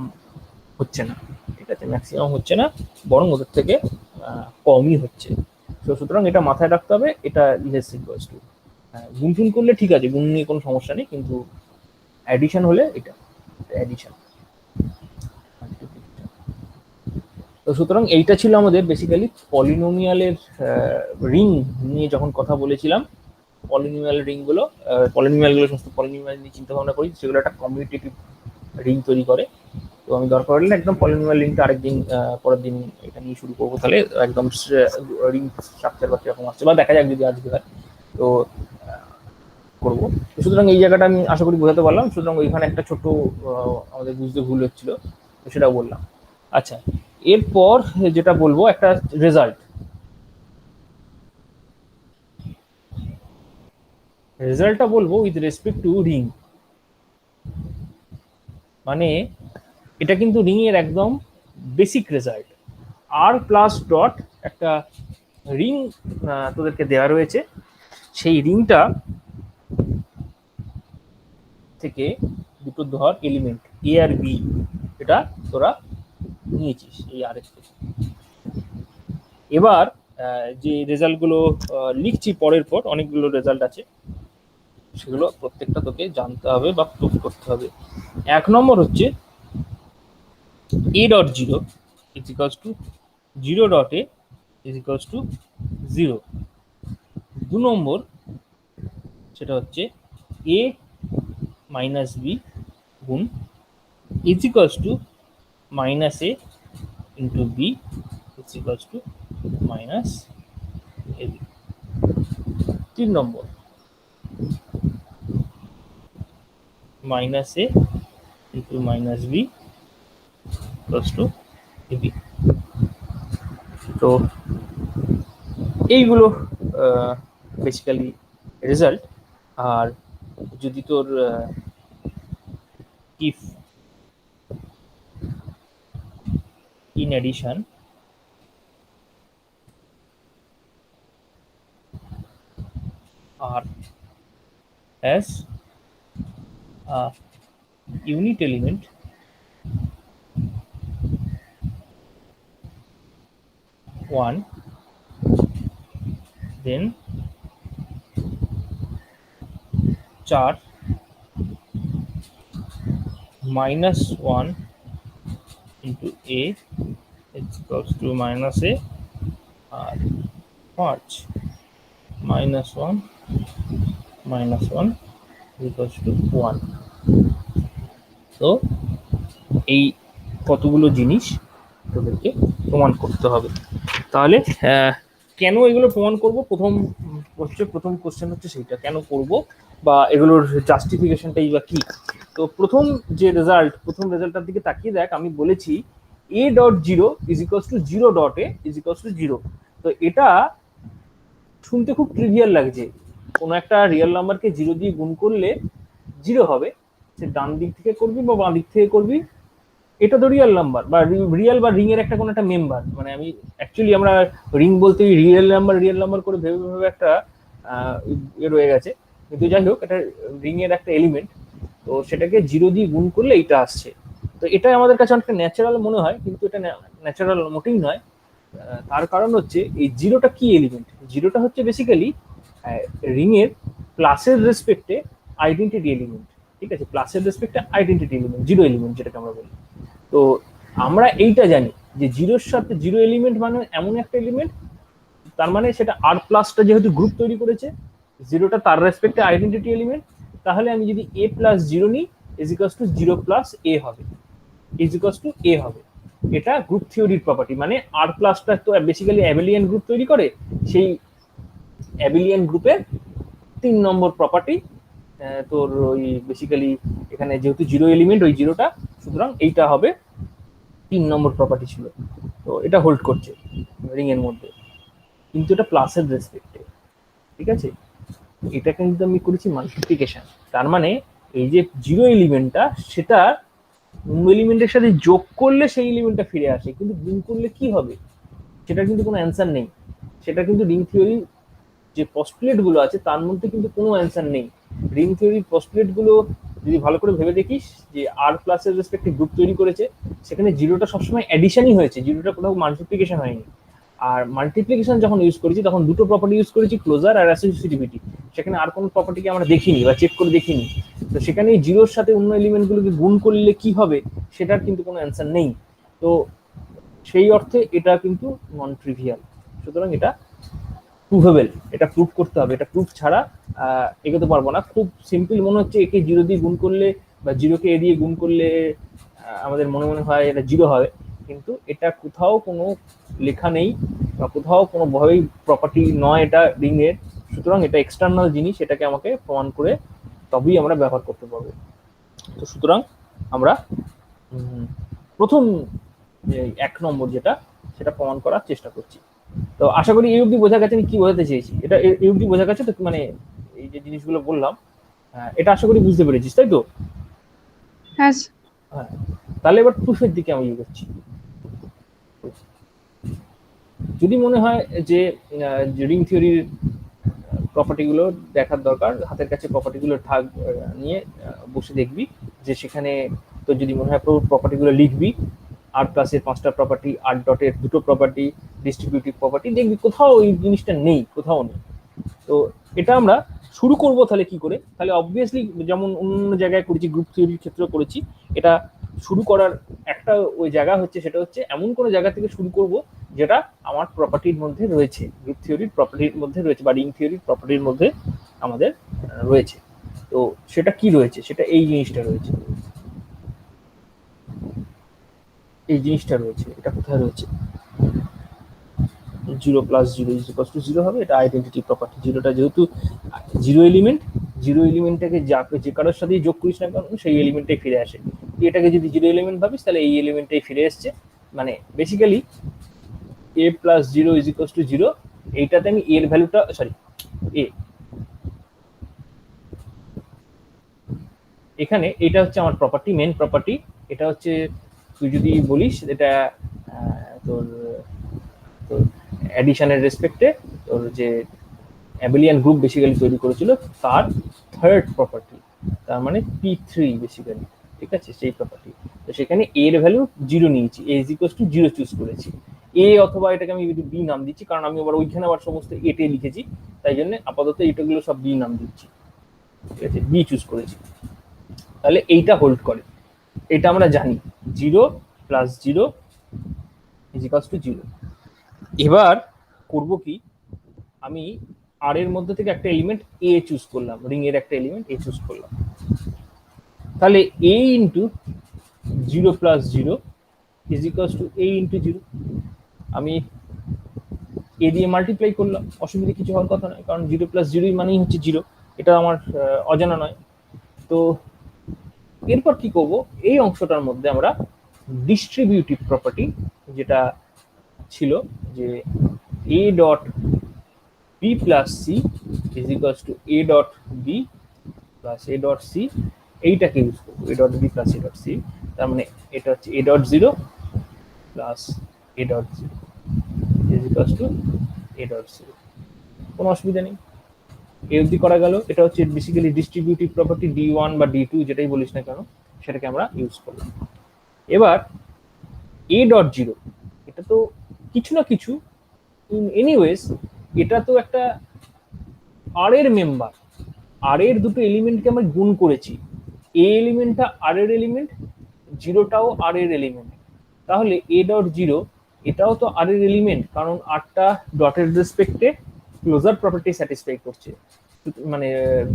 হচ্ছে না, ঠিক আছে? ম্যাক্সিমাম হচ্ছে না, বরং ওদের থেকে কমই হচ্ছে। তো সুতরাং এটা মাথায় রাখতে হবে, এটা লেস ইকুয়ালস টু, গুণফুন করলে ঠিক আছে, গুণ নিয়ে কোনো সমস্যা নেই, কিন্তু অ্যাডিশন হলে এটা অ্যাডিশন। তো সুতরাং এইটা ছিল আমাদের বেসিক্যালি পলিনোমিয়ালের রিং নিয়ে যখন কথা বলেছিলাম। পলিনোমিয়াল রিংগুলো, পলিনোমিয়ালগুলো সমস্ত পলিনোমিয়াল নিয়ে চিন্তা ভাবনা করি, সেগুলো একটা কমিউটেটিভ রিং তৈরি করে। তো আমি দরকার হলে একদম পলিনোমিয়াল রিংটা আরেকদিন পরের দিন এটা নিয়ে শুরু করবো, তাহলে একদম রিং স্ট্রাকচার বা কিরকম আসছে বা দেখা যাক যদি আজকে হয় তো করবো। সুতরাং এই জায়গাটা আমি আশা করি বোঝাতে পারলাম। সুতরাং ওইখানে একটা ছোট আমাদের বুঝতে ভুল হচ্ছিল, তো সেটা বললাম। আচ্ছা, এরপর যেটা বলবো একটা রেজাল্ট, রেজাল্টটা বলবো উইথ রেসপেক্ট টু রিং। মানে এটা কিন্তু রিং এর একদম বেসিক রেজাল্ট। আর প্লাস ডট একটা রিং তোদেরকে দেওয়া রয়েছে, সেই রিংটা থেকে দুটো ধর এলিমেন্ট এ আর বি, এটা তোরা নিয়েছিস এই আর এর থেকে। এবার যে রেজাল্টগুলো লিখছি পরের পর, অনেকগুলো রেজাল্ট আছে, সেগুলো প্রত্যেকটা তোকে জানতে হবে বা প্রুফ করতে হবে। 1 নম্বর হচ্ছে a dot zero is equals to 0 dot a is equals to 0। 2 নম্বর সেটা হচ্ছে a মাইনাস বি গুণ is equals to minus a into B is equals to minus a b। 3 নম্বর minus a into minus B equals to ab। তো এইগুলো basically result. আর যদি তোর if in addition R as a unit element one, then char minus 1 into a is equals to minus a, আর 5 minus 1 equals to 1। তো এই কতগুলো জিনিস তোদেরকে প্রমাণ করতে হবে। তাহলে কেন এগুলো প্রমাণ করব, প্রথম কোশ্চেন হচ্ছে সেইটা, কেন করব বা এগুলোর জাস্টিফিকেশনটাই বা কি। তো প্রথম রেজাল্টটার দিকে তাকিয়ে দেখ, আমি বলেছি a dot zero is equals two 0 dot a is equals two 0। তো এটা শুনতে খুব ট্রিভিয়াল লাগছে, কোনো একটা রিয়েল নাম্বারকে 0 দিয়ে গুণ করলে 0 হবে, সে ডান দিক থেকে করবি বা বাঁ দিক থেকে করবি, এটা তো রিয়েল নাম্বার বা রিয়েল বা রিং এর একটা কোনো একটা মেম্বার। মানে আমি অ্যাকচুয়ালি আমরা রিং বলতে রিয়েল নাম্বার করে ভেবে ভেবে একটা রয়ে গেছে, কিন্তু যাই হোক এটা রিং এর একটা এলিমেন্ট। তো সেটাকে 0 দিয়ে গুণ করলে এটা আসছে। তো এটা আমাদের কাছে অনেকটা ন্যাচারাল মনে হয়, কিন্তু এটা ন্যাচারাল মোটেই নয়। তার কারণ হচ্ছে এই 0টা কি এলিমেন্ট, 0টা হচ্ছে বেসিক্যালি রিং এর প্লাসের রেসপেক্টে আইডেন্টিটি এলিমেন্ট। ঠিক আছে, প্লাসের রেসপেক্টে আইডেন্টিটি এলিমেন্ট, 0 এলিমেন্ট যেটাকে আমরা বলি। তো আমরা এইটা জানি যে 0-র সাথে 0 এলিমেন্ট মানে এমন একটা এলিমেন্ট, তার মানে সেটা আর প্লাসটা যেহেতু গ্রুপ তৈরি করেছে, 0টা তার রেসপেক্টে আইডেন্টিটি এলিমেন্ট, তাহলে আমি যদি a প্লাস 0 নিই is equals two 0 plus a হবে, ইজ ইকুয়ালস টু a হবে। এটা গ্রুপ থিওরির প্রপার্টি, মানে আর প্লাসটা তো বেসিক্যালি অ্যাবেলিয়ান গ্রুপ তৈরি করে, সেই অ্যাবেলিয়ান গ্রুপের 3 নম্বর প্রপার্টি। তোর ওই বেসিক্যালি এখানে যেহেতু 0 এলিমেন্ট, ওই 0টা, সুতরাং এইটা হবে 3 নম্বর প্রপার্টি ছিল। তো এটা হোল্ড করছে রিং এর মধ্যে, কিন্তু এটা প্লাসের রেসপেক্টে। ঠিক আছে, এটা কিন্তু আমি করেছি মাল্টিপ্লিকেশন, তার মানে এই যে 0 এলিমেন্টটা সেটা অন্য এলিমেন্টের সাথে যোগ করলে সেই এলিমেন্টটা ফিরে আসে, কিন্তু গুণ করলে কি হবে সেটার কিন্তু কোনো অ্যান্সার নেই। সেটা কিন্তু রিং থিওরি যে পস্টুলেট গুলো আছে তার মধ্যে কিন্তু কোনো অ্যান্সার নেই। রিং থিওরির পস্টুলেট গুলো যদি ভালো করে ভেবে দেখিস, যে আর প্লাসের রেসপেক্টে গ্রুপ তৈরি করেছে, সেখানে 0টা সবসময় অ্যাডিশনই হয়েছে, 0টা কোথাও মাল্টিপ্লিকেশন হয়নি। আর মাল্টিপ্লিকেশন যখন ইউজ করেছি তখন দুটো প্রপার্টি ইউজ করেছি, ক্লোজার আর অ্যাসোসিয়েটিভিটি। সেখানে আর কোনো প্রপার্টিকে আমরা দেখিনি বা চেক করে দেখিনি। তো সেখানে 0-র সাথে অন্য এলিমেন্টগুলোকে গুণ করলে কি হবে সেটার কিন্তু কোনো অ্যান্সার নেই। তো সেই অর্থে এটা কিন্তু নন ট্রিভিয়াল, সুতরাং এটা প্রুভেবল, এটা প্রুভ করতে হবে। এটা প্রুফ ছাড়া এগোতে পারবো না। খুব সিম্পল মনে হচ্ছে, একে 0 দিয়ে গুণ করলে বা 0কে এ দিয়ে গুণ করলে আমাদের মনে মনে হয় এটা 0 হবে, কিন্তু এটা কোথাও কোনো লেখা নেই বা কোথাও কোনো ভাবেই প্রপার্টি নয় এটা রিং এর। সুতরাং এটা এক্সটার্নাল জিনিস, এটাকে আমাকে প্রমাণ করে তবেই আমরা ব্যবহার করতে পারবো। তো সুতরাং আমরা প্রথম 1 নম্বর যেটা, সেটা প্রমাণ করার চেষ্টা করছি। তো আশা করি এই অবধি বোঝা গেছে আমি কি বোঝাতে চেয়েছি। এটা এই অবধি বোঝা গেছে তো, মানে এই যে জিনিসগুলো বললাম এটা আশা করি বুঝতে পেরেছিস, তাই তো? হ্যাঁ। তাহলে এবার প্রুফের দিকে আমি এগোচ্ছি। যদি মনে হয় যে রিং থিওরির প্রপার্টিগুলো দেখার দরকার, হাতের কাছে প্রপার্টিগুলো নিয়ে বসে দেখবি, যে সেখানে তো যদি মনে হয় প্রপার্টিগুলো লিখবি, আর প্লাসের 5টা প্রপার্টি, আর ডটের 2টো প্রপার্টি, ডিস্ট্রিবিউটিভ প্রপার্টি, দেখবি কোথাও এই জিনিসটা নেই, কোথাও নেই। তো এটা আমরা শুরু করব তাহলে কি করে, তাহলে অবভিয়াসলি যেমন অন্য জায়গায় করেছি, গ্রুপ থিওরির ক্ষেত্রে করেছি, এটা শুরু করার একটা ওই জায়গা হচ্ছে, সেটা হচ্ছে এমন কোনো জায়গা থেকে শুরু করব যেটা আমার প্রপার্টির মধ্যে রয়েছে, গ্রুপ থিওরির প্রপার্টির মধ্যে রয়েছে বা রিং থিওরির প্রপার্টির মধ্যে আমাদের রয়েছে। তো সেটা কি রয়েছে, সেটা এই জিনিসটা রয়েছে, এই জিনিসটা রয়েছে। এটা কোথায় রয়েছে? 0 + 0 = 0 হবে, এটা আইডেন্টিটি প্রপার্টি। জিরোটা যেহেতু জিরো এলিমেন্ট, জিরো এলিমেন্টটাকে যে কারোর সাথেই যোগ করিস না কারণ সেই এলিমেন্টটাই ফিরে আসে। এটাকে যদি জিরো এলিমেন্ট ভাবিস তাহলে এই এলিমেন্টটাই ফিরে আসছে, মানে বেসিক্যালি a + 0 = 0। এইটাতে আমি এর ভ্যালুটা, সরি এ, এখানে এটা হচ্ছে আমার প্রপার্টি, মেন প্রপার্টি। এটা হচ্ছে তুই যদি বলিস এটা তোর তোর অ্যাডিশনের রেসপেক্টে তোর যে অ্যাবেলিয়ান গ্রুপ বেসিক্যালি তৈরি করেছিল তার থার্ড প্রপার্টি, তার মানে P3 বেসিক্যালি, ঠিক আছে, সেই প্রপার্টি। তো সেখানে এর ভ্যালু 0 নিয়েছি, a = 0 চুজ করেছি। এ অথবা এটাকে আমি বি নাম দিচ্ছি, কারণ আমি আবার ওইখানে আবার সমস্ত এটে লিখেছি, তাই জন্য আপাতত এটাগুলো সব বি নাম দিচ্ছি, ঠিক আছে, বি চুজ করেছি। তাহলে এইটা হোল্ড করে, এটা আমরা জানি 0 + 0 = 0। এবার করব কি, আমি আর এর মধ্যে থেকে একটা এলিমেন্ট এ চুজ করলাম, রিং এর একটা এলিমেন্ট এ চুজ করলাম। তাহলে a × 0 + 0 = a × 0। আমি এ দিয়ে মাল্টিপ্লাই করলাম, অসুবিধা কিছু হওয়ার কথা নয়, কারণ 0 + 0 মানেই হচ্ছে 0, এটা আমার অজানা নয়। তো এরপর কি করব, এই অংশটার মধ্যে আমরা ডিস্ট্রিবিউটিভ প্রপার্টি যেটা ছিল যে a.b + c = a.b + a.c, এইটাকে ইউজ করবো, a.b + a.c। তার মানে এটা হচ্ছে a.0 + a.0 = a.0, কোনো অসুবিধা নেই, এই অবধি করা গেল। এটা হচ্ছে বেসিক্যালি ডিস্ট্রিবিউটিভ প্রপার্টি d1 বা d2 যেটাই বলিস না কেন, সেটাকে আমরা ইউজ করলাম। এবার a.0, এটা তো কিছু না কিছু ইন এনিওয়েজ, এটা তো একটা আর এর মেম্বার, আর এর দুটো এলিমেন্টকে আমরা গুণ করেছি, এ এলিমেন্টটা আর এর এলিমেন্ট, জিরোটাও আর এর এলিমেন্ট, তাহলে a.0 এটাও তো আর এর এলিমেন্ট, কারণ আরটা ডটের রেসপেক্টে ক্লোজার প্রপার্টি স্যাটিসফাই করছে, মানে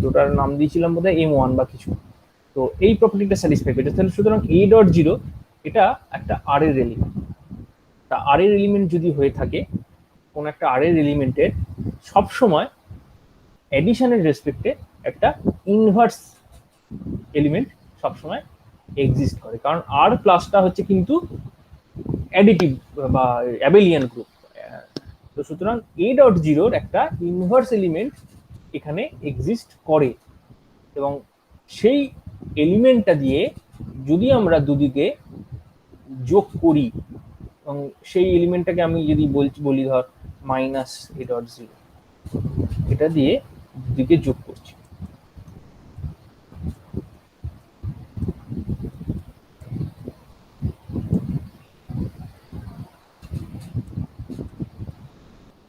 দুটার নাম দিয়েছিলাম বোধহয় M1 বা কিছু, তো এই প্রপার্টিটা স্যাটিসফাই করছে। তাহলে সুতরাং a.0 এটা একটা আর এর এলিমেন্ট। তা আর এর এলিমেন্ট যদি হয়ে থাকে, কোন একটা আর এর এলিমেন্টের সবসময় এডিশনের রেসপেক্টে একটা ইনভার্স এলিমেন্ট সবসময় এক্সিস্ট করে, কারণ আর প্লাসটা হচ্ছে কিন্তু অ্যাডিটিভ বা অ্যাবেলিয়ান গ্রুপ। তো সুতরাং a.0 একটা ইনভার্স এলিমেন্ট এখানে এক্সিস্ট করে, এবং সেই এলিমেন্টটা দিয়ে যদি আমরা দুদিকে যোগ করি, এবং সেই এলিমেন্টটাকে আমি যদি বলি ধর -a.0, এটা দিয়ে দুদিকে যোগ করছি,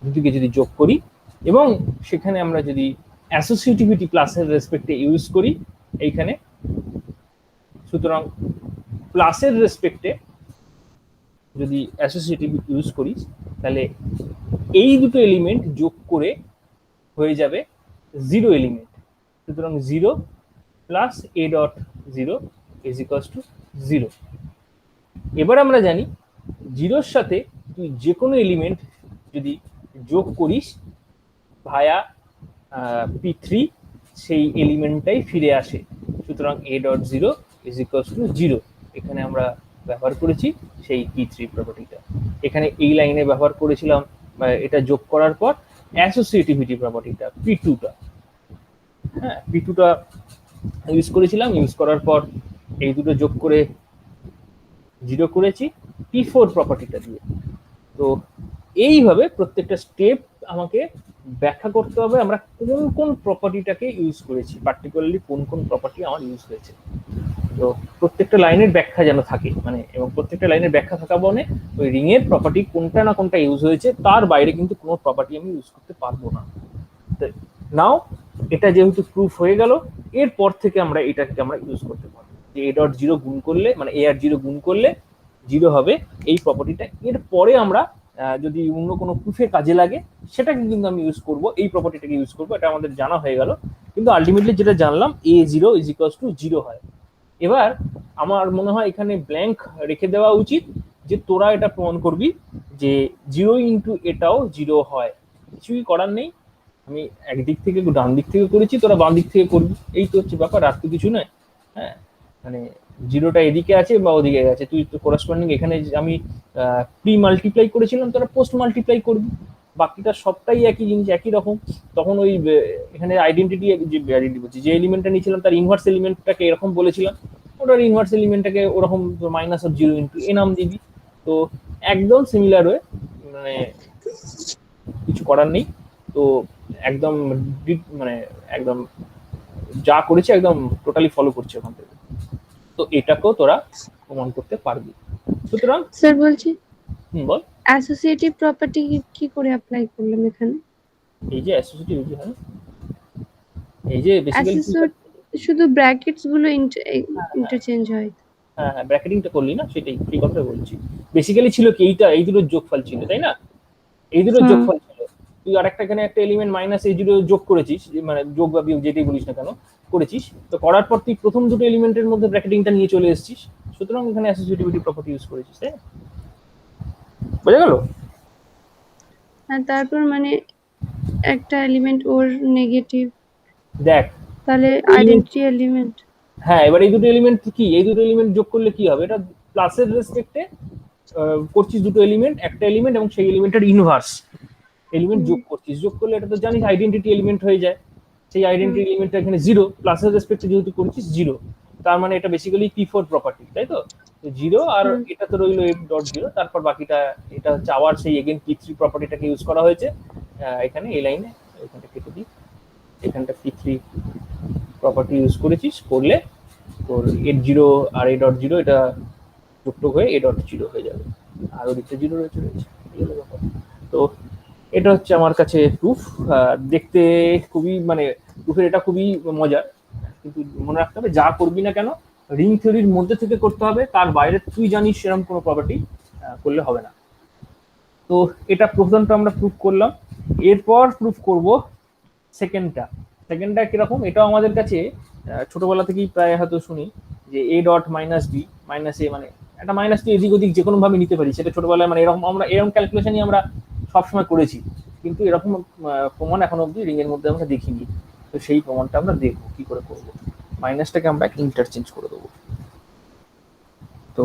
দুদিকে যদি যোগ করি এবং সেখানে আমরা যদি অ্যাসোসিয়েটিভিটি ক্লাসের রেসপেক্টে ইউজ করি এইখানে, সুতরাং প্লাসের রেসপেক্টে যদি অ্যাসোসিয়েটিভ ইউজ করি তাহলে এই দুটো এলিমেন্ট যোগ করে হয়ে যাবে 0 এলিমেন্ট। সুতরাং 0 + a.0 = 0। এবার আমরা জানি 0-র সাথে তুই যে কোনো এলিমেন্ট যদি যোগ করিস ভায়া P3, সেই এলিমেন্টটাই ফিরে আসে। সুতরাং a.0 = 0। এখানে আমরা ব্যবহার করেছি সেই P3 প্রপার্টিটা, এখানে এই লাইনে ব্যবহার করেছিলাম এটা যোগ করার পর অ্যাসোসিয়েটিভিটি প্রপার্টিটা P2টা, হ্যাঁ P2টা ইউজ করেছিলাম, ইউজ করার পর এই দুটো যোগ করে 0 করেছি P4 প্রপার্টিটা দিয়ে। তো এইভাবে প্রত্যেকটা স্টেপ আমাকে ব্যাখ্যা করতে হবে আমরা কোন কোন প্রপার্টিটাকে ইউজ করেছি, পার্টিকুলারলি কোন কোন প্রপার্টি আমার ইউজ হয়েছে। তো প্রত্যেকটা লাইনের ব্যাখ্যা যেন থাকে, মানে এবং প্রত্যেকটা লাইনের ব্যাখ্যা থাকা মানে ওই রিং এর প্রপার্টি কোনটা না কোনটা ইউজ হয়েছে, তার বাইরে কিন্তু কোনো প্রপার্টি আমি ইউজ করতে পারবো না। নাও এটা যেহেতু প্রুফ হয়ে গেল, এরপর থেকে আমরা এটাকে আমরা ইউজ করতে পারবো যে এ ডট জিরো গুণ করলে, মানে এ আর জিরো গুণ করলে জিরো হবে এই প্রপার্টিটা। এরপরে আমরা যদি অন্য কোনো প্রুফে কাজে লাগে সেটাকে কিন্তু আমি ইউজ করব, এই প্রপার্টিটাকে ইউজ করবো। এটা আমাদের জানা হয়ে গেল, কিন্তু আলটিমেটলি যেটা জানলাম A zero is equals to zero হয়। এবার আমার মনে হয় এখানে ব্ল্যাঙ্ক রেখে দেওয়া উচিত, যে তোরা এটা প্রমাণ করবি যে জিরো ইন্টু এটাও জিরো হয়। কিছুই করার নেই, আমি একদিক থেকে ডান দিক থেকে করেছি, তোরা বাম দিক থেকে করবি, এই তো হচ্ছে ব্যাপার, আর তো কিছু নয়। হ্যাঁ, মানে জিরোটা এদিকে আছে বা ওদিকে আছে, তুই তো করেসপন্ডিং এখানে আমি প্রি মাল্টিপ্লাই করেছিলাম, তোরা পোস্ট মাল্টিপ্লাই করবি, বাকিটা সবটাই একই জিনিস, একই রকম। তখন ওই এখানে আইডেন্টিটি বলছি, যে এলিমেন্টটা নিয়েছিলাম তার ইনভার্স এলিমেন্টটাকে এরকম বলেছিলাম, ওটার ইনভার্স এলিমেন্টটাকে ওরকম মাইনাস অফ জিরো ইন্টু এ নাম দিবি। তো একদম সিমিলার হয়ে, মানে কিছু করার নেই। তো একদম মানে একদম যা করেছে একদম টোটালি ফলো করছে ওখান থেকে। তো এটাকেও তোরা প্রমাণ করতে পারবি। সুতরাং স্যার বলছি বল, অ্যাসোসিয়েটিভ প্রপার্টি কি করে অ্যাপ্লাই করলাম এখানে? এই যে অ্যাসোসিয়েটিভ, হ্যাঁ এই যে বেসিক্যালি শুধু ব্র্যাকেটস গুলো ইন্টারচেঞ্জ হয়। হ্যাঁ হ্যাঁ, ব্র্যাকেটিংটা করলি না, সেটাই এই কথা বলছি। বেসিক্যালি ছিল কি, এইটা এই দুটোর যোগফল ছিল, তাই না? এই দুটোর যোগফল ছিল। তুই আরেকটা এখানে একটা এলিমেন্ট মাইনাস এই দুটো যোগ করেছিস, মানে যোগ বা বিয়োগ যেটাই বলিস না কেন করেছিস, তো করার পর তুই প্রথম দুটো এলিমেন্টের মধ্যে ব্র্যাকেটিংটা নিয়ে চলে এসেছিস, সুতরাং এখানে অ্যাসোসিয়েটিভিটি প্রপার্টি ইউজ করেছিস, তাই না? বোঝা গেল? আর তারপর মানে একটা এলিমেন্ট ওর নেগেটিভ, দেখ তাহলে আইডেন্টিটি এলিমেন্ট। হ্যাঁ, এবার এই দুটো এলিমেন্ট কি, এই দুটো এলিমেন্ট যোগ করলে কি হবে, এটা প্লাসের রেসপেক্টে করছিস দুটো এলিমেন্ট, একটা এলিমেন্ট এবং সেই এলিমেন্টের ইনভার্স এলিমেন্ট যোগ করছিস, যোগ করলে এটা তো জানিস আইডেন্টিটি এলিমেন্ট হয়ে যায়। সেই আইডেন্টিটি এলিমেন্টটা এখানে জিরো, প্লাসের রেসপেক্টে যেহেতু করছিস জিরো, তার মানে এটা বেসিক্যালি পি4 প্রপার্টি, তাই তো? জিরো আর এটা তো রইলো এফ ডট জিরো, তারপর বাকিটা এটা হচ্ছে আবার সেই এগেন পি3 প্রপার্টিটাকে ইউজ করা হয়েছে এখানে এই লাইনে। এখানটা কেটে দিই, এখানটা পি3 প্রপার্টি ইউজ করেছিস, করলে তোর এ জিরো আর এ ডট জিরো এটা যুক্ত হয়ে এ ডট জিরো হয়ে যাবে, আর ওদিকটা জিরো রয়েছে। তো এটা হচ্ছে আমার কাছে প্রুফ। দেখতে খুবই, মানে প্রুফের এটা খুবই মজার, কিন্তু মনে রাখতে হবে যা করবি না কেন রিং থিওরির মধ্যে থেকে করতে হবে, তার বাইরে তুই জানিস সেরকম কোনো প্রপার্টি করলে হবে না। তো এটা প্রথমটা আমরা প্রুফ করলাম, এরপর প্রুফ করব সেকেন্ডটা কিরকম, এটাও আমাদের কাছে ছোটবেলা থেকেই প্রায় হয়তো শুনি, যে A dot minus B minus A, মানে একটা মাইনাস টি এদিক ওদিক যে কোনো ভাবে নিতে পারি, সেটা ছোটবেলায় মানে এরকম আমরা এরকম ক্যালকুলেশনই আমরা সবসময় করেছি, কিন্তু এরকম প্রমাণ এখনো অব্দি রিং এর মধ্যে আমরা দেখিনি। তো সেই প্রমাণটা আমরা দেখবো কি করে করবো। মাইনাসটাকে আমরা ইন্টারচেঞ্জ করে দেবো। তো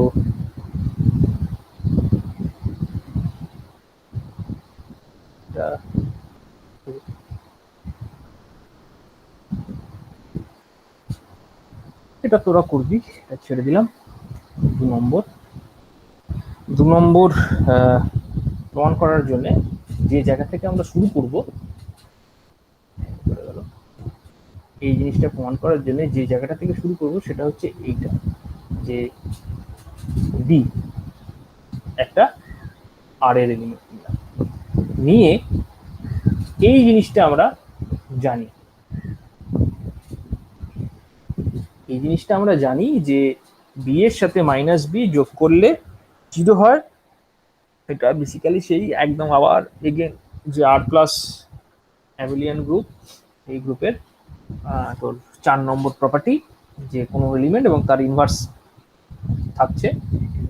এটা তোরা করবি, ছেড়ে দিলাম। 2 নম্বর প্রমাণ করার জন্য যে জায়গা থেকে আমরা শুরু করব, এই জিনিসটা প্রমাণ করার জন্য যে জায়গাটা থেকে শুরু করব সেটা হচ্ছে এইটা, যে বি একটা আর এর এলিমেন্ট নিয়ে এই জিনিসটা আমরা জানি, এই জিনিসটা আমরা জানি যে বি এর সাথে মাইনাস বি যোগ করলে জিরো হয়। এটা বেসিক্যালি সেই একদম আবার এগেন যে আর প্লাস অ্যাবিলিয়ান গ্রুপ, এই গ্রুপের তোর 4 নম্বর প্রপার্টি, যে কোনো এলিমেন্ট এবং তার ইনভার্স থাকছে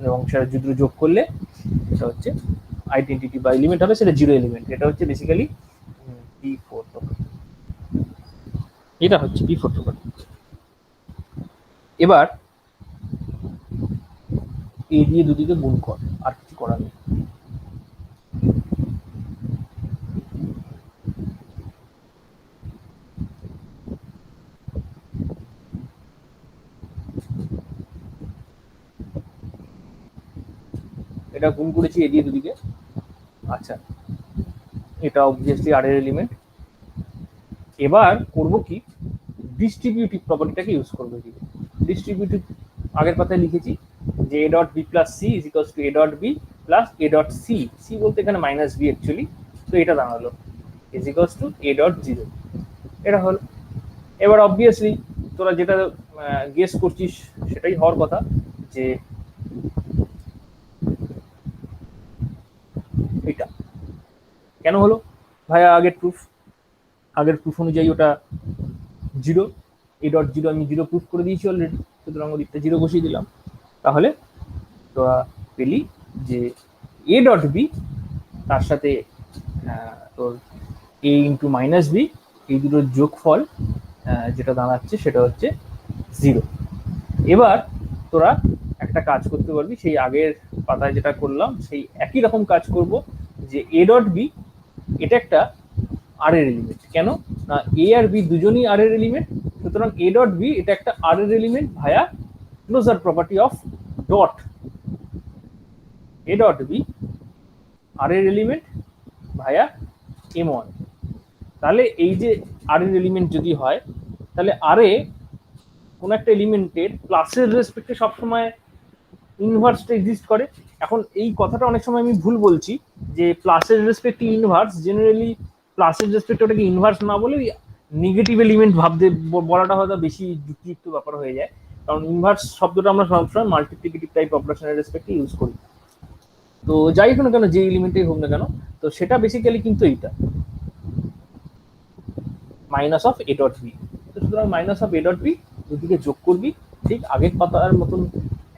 এবং সেটা যদি যোগ করলে এটা হচ্ছে আইডেন্টিটি বা এলিমেন্ট হবে, সেটা জিরো এলিমেন্ট। এটা হচ্ছে বেসিক্যালি পি4 প্রপার্টি, এটা হচ্ছে পি4 প্রপার্টি। এবার এ দিয়ে দুদিকে গুণ কর, আর কিছু করার নেই। এটা গুণ করেছি এ দিয়ে দুদিকে। আচ্ছা, এটা অবভিয়াসলি আর এর এলিমেন্ট। এবার করব কি, ডিস্ট্রিবিউটিভ প্রপার্টিটাকে ইউজ করবো। ডিস্ট্রিবিউটিভ আগের পাতায় লিখেছি যে a dot B plus C is equals to a dot B plus a dot C, C বলতে এখানে মাইনাস বি অ্যাকচুয়ালি, তো এটা দাঁড়ালো is equals to a dot zero. এটা হলো। এবার অবভিয়াসলি তোরা যেটা গেস করছিস সেটাই হওয়ার কথা, যে এটা কেন হলো ভাইয়া, আগের প্রুফ অনুযায়ী ওটা জিরো, এ ডট জিরো আমি জিরো প্রুফ করে দিয়েছি অলরেডি, সুতরাং ওদিকটা জিরো বসিয়ে দিলাম। তাহলে তোরা পেলি যে এ ডট বি তার সাথে তোর এ ইন্টু মাইনাস বি, এই দুটোর যোগফল যেটা দাঁড়াচ্ছে সেটা হচ্ছে জিরো। এবার তোরা একটা কাজ করতে পারবি, সেই আগের পাতায় যেটা করলাম সেই একই রকম কাজ করব, যে এ ডট বি এটা একটা আর এর এলিমেন্ট। কেন না, এ আর বি দুজনই আর এর এলিমেন্ট, সুতরাং এ ডট বি এটা একটা আর এর element via closure property of dot. A dot B R এর এলিমেন্ট ভায়া এম ওয়ান। তাহলে এই যে আর এর এলিমেন্ট যদি হয়, তাহলে আর এ কোন একটা এলিমেন্টের প্লাসের রেসপেক্টে সবসময় ইনভার্সটা এক্সিস্ট করে। এখন এই কথাটা অনেক সময় আমি ভুল বলছি, যে প্লাসের রেসপেক্টে ইনভার্স, জেনারেলি প্লাসের রেসপেক্টে ওটাকে ইনভার্স না বলে নেগেটিভ এলিমেন্ট ভাবতে বলাটা হয়তো বেশি যুক্তিযুক্ত ব্যাপার হয়ে যায়, কারণ ইনভার্স শব্দটা আমরা সবসময় মাল্টিপ্লিকেটিভ টাইপ অপারেশনের রেসপেক্টে ইউজ করি। তো যাই হোক না কেন, যে এলিমেন্টেই হোক না কেন, তো সেটা বেসিক্যালি কিন্তু এইটা minus of A dot B. সুতরাং minus of A dot B দুদিকে যোগ করবি, ঠিক আগের পাতার মতন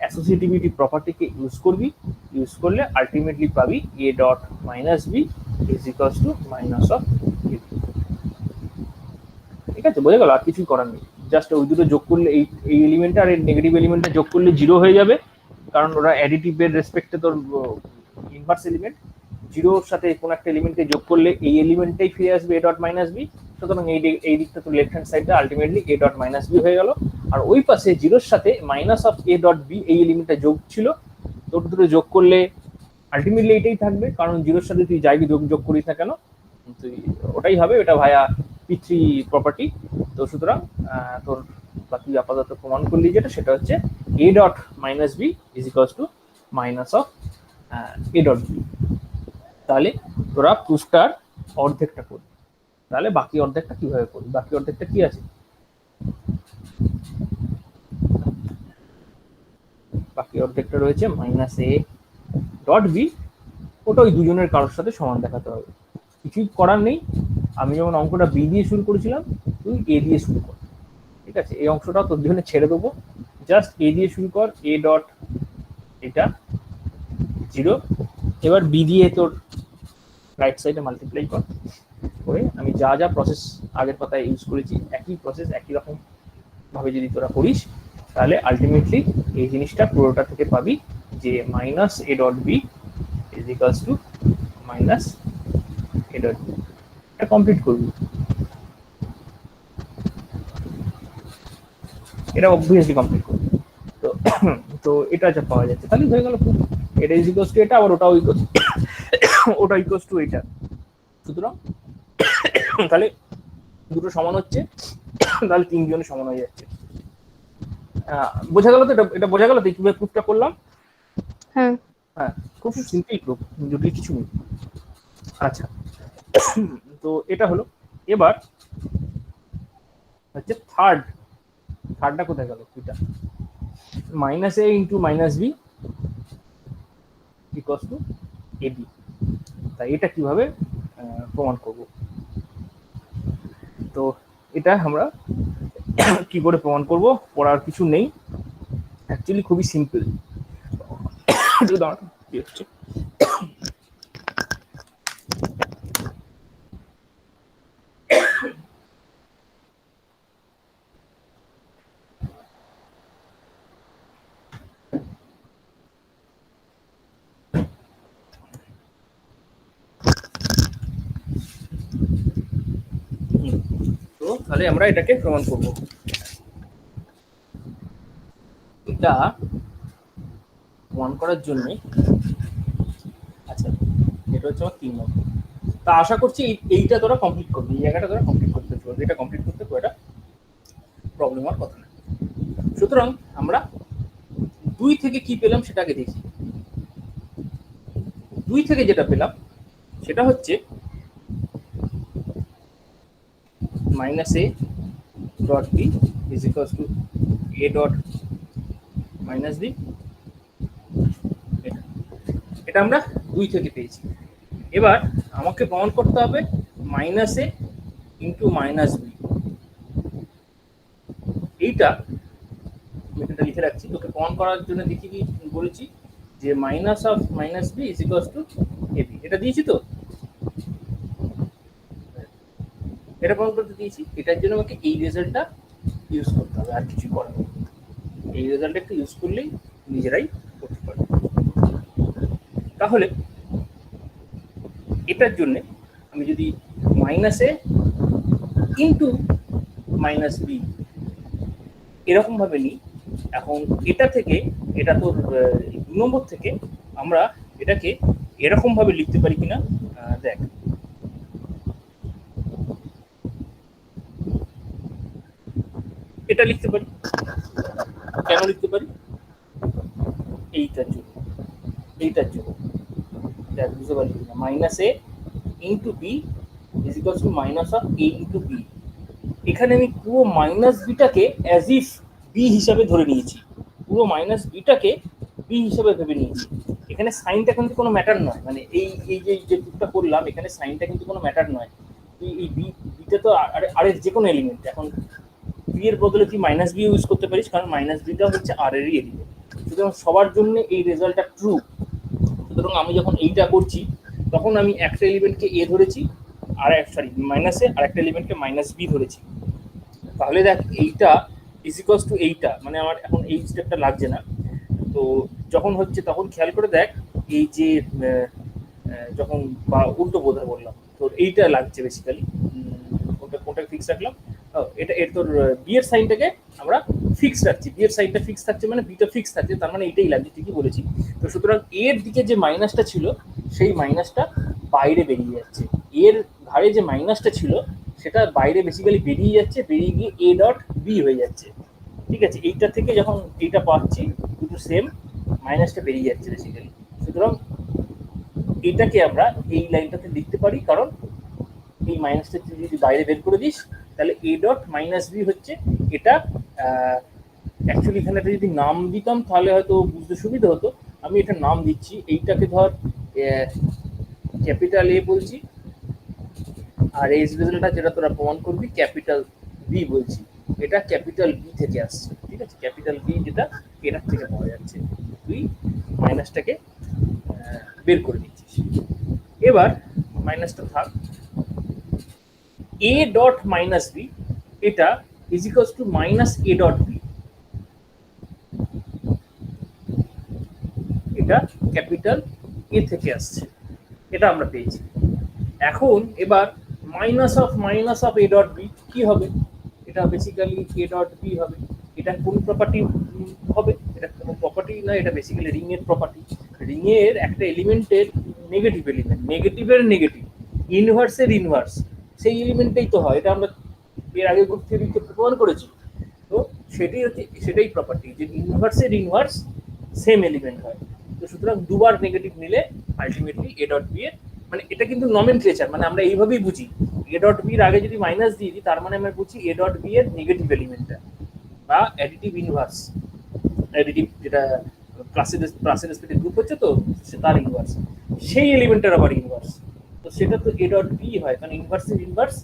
অ্যাসোসিয়েটিভিটি প্রপার্টিকে ইউজ করবি, ইউজ করলে আলটিমেটলি পাবি A dot minus B is equals to minus of A. ঠিক আছে, বোঝা গেল? আর কিছুই করার নেই, জাস্ট ওই দুটো যোগ করলে এই এলিমেন্টটা আর এই নেগেটিভ এলিমেন্টটা যোগ করলে জিরো হয়ে যাবে, কারণ ওরা অ্যাডিটিভের রেসপেক্টে তোর ইনভার্স এলিমেন্ট। জিরোর সাথে কোনো একটা এলিমেন্টকে যোগ করলে এই এলিমেন্টটাই ফিরে আসবে এ ডট মাইনাস বি, সুতরাং এই দিকটা তো লেফট হ্যান্ড সাইডটা ultimately A dot minus B হয়ে গেল। আর ওই পাশে জিরোর সাথে minus of A dot B এই এলিমেন্টটা যোগ ছিল, তোর দুটো যোগ করলে আলটিমেটলি এটাই থাকবে, কারণ জিরোর সাথে তুই যাই যোগ করিস না কেন তুই ওটাই হবে, ওটা ভায়া P3 প্রপার্টি। তো সুতরাং তোর তুই আপাতত প্রমাণ করলি যেটা, সেটা হচ্ছে A dot minus B is equals to minus of A dot B. তাহলে তোরা প্রুফটার অর্ধেকটা করবি, তাহলে বাকি অর্ধেকটা কিভাবে করবি? বাকি অর্ধেকটা কি আছে? বাকি অর্ধেকটা রয়েছে মাইনাস এ ডট বি, ওটা ওই দুজনের কারোর সাথে সমান দেখাতে হবে, কিছুই করার নেই। আমি যেমন অঙ্কটা বি দিয়ে শুরু করেছিলাম, তুই এ দিয়ে শুরু কর। ঠিক আছে, এই অংশটা তোর জন্য ছেড়ে দেবো, জাস্ট এ দিয়ে শুরু কর, এ ডট এটা জিরো। এবার বি দিয়ে তোর রাইট সাইডে মাল্টিপ্লাই কর করে, আমি যা যা প্রসেস আগের পাতায় ইউজ করেছি একই প্রসেস একই রকম ভাবে যদি তোরা করিস, তাহলে আলটিমেটলি এই জিনিসটা পুরোটা থেকে পাবি যে minus A dot B is equals to minus A dot B. এটা কমপ্লিট করবি, এটা অবভিয়াসলি কমপ্লিট করবি। তো তো এটা যা পাওয়া যাচ্ছে তাহলে হয়ে গেল, এটা ইজ ইকুয়ালস টু এটা, আবার ওটাও ইকুয়ালস ওটা ইকুয়ালস টু এটা। সুতরাং তাহলে দুটো সমান হচ্ছে, তাহলে তিনজনের সমান হয়ে যাচ্ছে। বোঝা গেল তো? এটা বোঝা গেল তো কিভাবে প্রুফটা করলাম? হ্যাঁ হ্যাঁ, খুব সিম্পল প্রুফ, জটিল কিছু নেই। আচ্ছা, তো এটা হলো। এবার হচ্ছে থার্ডটা কোথায় গেল? এটা minus A into minus B equals to A B. তাই এটা কিভাবে প্রমাণ করব? তো এটা আমরা কি করে প্রমাণ করব? পড়ার কিছু নেই, অ্যাকচুয়ালি খুবই সিম্পল। তো তাহলে আমরা এটাকে প্রমাণ করব। এটা প্রমাণ করার জন্য, আচ্ছা এটা হচ্ছে আমার 3 নম্বর। তা আশা করছি এইটা তোরা কমপ্লিট করবি, এই জায়গাটা তোরা কমপ্লিট করতে পারবি, এটা কমপ্লিট করতে খুব একটা প্রবলেম হওয়ার কথা না। সুতরাং আমরা 2 থেকে কি পেলাম সেটা আগে দেখি। 2 থেকে যেটা পেলাম সেটা হচ্ছে minus A dot B is equals to A dot minus B. এটা এটা আমরা 2 থেকে পেয়েছি। এবার আমাকে প্রমাণ করতে হবে minus A into minus B. এইটা আমি এখানটা লিখে রাখছি, তোকে প্রমাণ করার জন্য দেখি কি বলেছি যে minus of minus B is equals to A B. এটা দিয়েছি তো, এটা প্রমাণ করতে দিয়েছি। এটার জন্য আমাকে এই রেজাল্টটা ইউজ করতে হবে, আর কিছু করার নেই। এই রেজাল্টটা একটু ইউজ করলেই নিজেরাই করতে পারবে। তাহলে এটার জন্য আমি যদি minus A into minus B এরকম ভাবে নিই, এখন এটা থেকে এটা তোর 2 নম্বর থেকে আমরা এটাকে এরকম ভাবে লিখতে পারি কিনা দেখ। এটা লিখতে পারি। কেন লিখতে পারি? এইটার জন্য, এইটার জন্য দেখ বুঝতে পারলি কিনা, minus A into B is equals to minus of A into B. এখানে আমি পুরো মাইনাস বিটাকে অ্যাজ ইফ বি হিসাবে ধরে নিয়েছি, পুরো মাইনাস বিটাকে বি হিসাবে ভেবে নিয়েছি। এখানে সাইনটা কিন্তু কোনো ম্যাটার নয়, মানে এই এই যে টুকটা করলাম এখানে সাইনটা কিন্তু কোনো ম্যাটার নয়। এই বি বিটা তো আর এর যে কোনো এলিমেন্ট, এখন বি এর বদলে তুই মাইনাস বি ইউজ করতে পারিস, কারণ মাইনাস বিটা হচ্ছে আর এরই এলিমেন্ট। সুতরাং সবার জন্য এই রেজাল্টটা ট্রু। সুতরাং আমি যখন এইটা করছি তখন আমি একটা এলিমেন্টকে এ ধরেছি, আর সরি মাইনাস এ, আর একটা এলিমেন্টকে মাইনাস বি ধরেছি। তাহলে দেখ এইটা ইজ ইকুয়ালস টু এইটা, মানে আমার এখন এই স্টেপটা লাগছে না। তো যখন হচ্ছে তখন খেয়াল করে দেখ, এই যে যখন বা উল্টো বোধহয় বললাম তোর এইটা লাগছে বেসিক্যালি। কোনটা কোনটা ফিক্স রাখলাম, এটা এর তোর বি এর সাইনটাকে আমরা ফিক্স রাখছি। বি এর সাইনটা ফিক্স থাকছে মানে বিটা ফিক্স থাকছে, তার মানে এইটাই লাগছে, ঠিকই বলেছি। তো সুতরাং এর দিকে যে মাইনাসটা ছিল সেই মাইনাসটা বাইরে বেরিয়ে যাচ্ছে। এর ধারে যে মাইনাসটা ছিল সেটা বাইরে বেসিক্যালি বেরিয়ে যাচ্ছে, বেরিয়ে গিয়ে এ ডট বি হয়ে যাচ্ছে। ঠিক আছে, এইটা থেকে যখন এইটা পাচ্ছি দুটো সেম, মাইনাসটা বেরিয়ে যাচ্ছে বেসিক্যালি। সুতরাং এটাকে আমরা এই লাইনটাতে লিখতে পারি, কারণ এই মাইনাসটা যদি বাইরে বের করে দিস তাহলে এ ডট মাইনাস বি হচ্ছে এটা। অ্যাকচুয়ালি এখানে একটা যদি নাম দিতাম তাহলে হয়তো বুঝতে সুবিধা হতো। আমি এটা নাম দিচ্ছি, এইটাকে ধর ক্যাপিটাল এ বলছি, আর এই রেজাল্টটা যেটা তোরা প্রমাণ করবি ক্যাপিটাল বি বলছি। এটা ক্যাপিটাল বি থেকে আসছে, ঠিক আছে, ক্যাপিটাল বি যেটা এটার থেকে পাওয়া যাচ্ছে। তুই মাইনাসটাকে বের করে দিচ্ছিস। এবার মাইনাসটা থাক, এ ডট মাইনাস বি এটা is equals to minus A dot B. এটা ক্যাপিটাল এ থেকে আসছে, এটা আমরা পেয়েছি। এখন এবার minus of A dot B কি হবে? এটা বেসিক্যালি এ ডট বি হবে। এটা কোন প্রপার্টি হবে? এটা কোনো প্রপার্টি না, এটা বেসিক্যালি রিং এর প্রপার্টি। রিং এর একটা এলিমেন্টের নেগেটিভ এলিমেন্ট, নেগেটিভের নেগেটিভ, ইনভার্সের ইনভার্স, সেই এলিমেন্টটাই তো হয়। এটা আমরা এর আগে গ্রুপ থিওরিতে প্রমাণ করেছি। তো সেটাই হচ্ছে, সেটাই প্রপার্টি যে ইনভার্সের ইনভার্স সেম এলিমেন্ট হয়। তো সুতরাং দুবার নেগেটিভ নিলে আলটিমেটলি এ ডট বি এর, মানে এটা কিন্তু নমেনক্লেচার, মানে আমরা এইভাবেই বুঝি। এ ডট বি এর আগে যদি মাইনাস দিয়ে দিই তার মানে আমরা বুঝি এ ডট বি এর নেগেটিভ এলিমেন্টটা, বা অ্যাডিটিভ ইনভার্স, অ্যাডিটিভ যেটা ক্লাসের স্পিডে গ্রুপ হচ্ছে তো সে তার ইনভার্স, সেই এলিমেন্টের আবার ইনভার্স। তো সেটা তো এ ডট বি হয়, কারণ ইনভার্সের ইনভার্স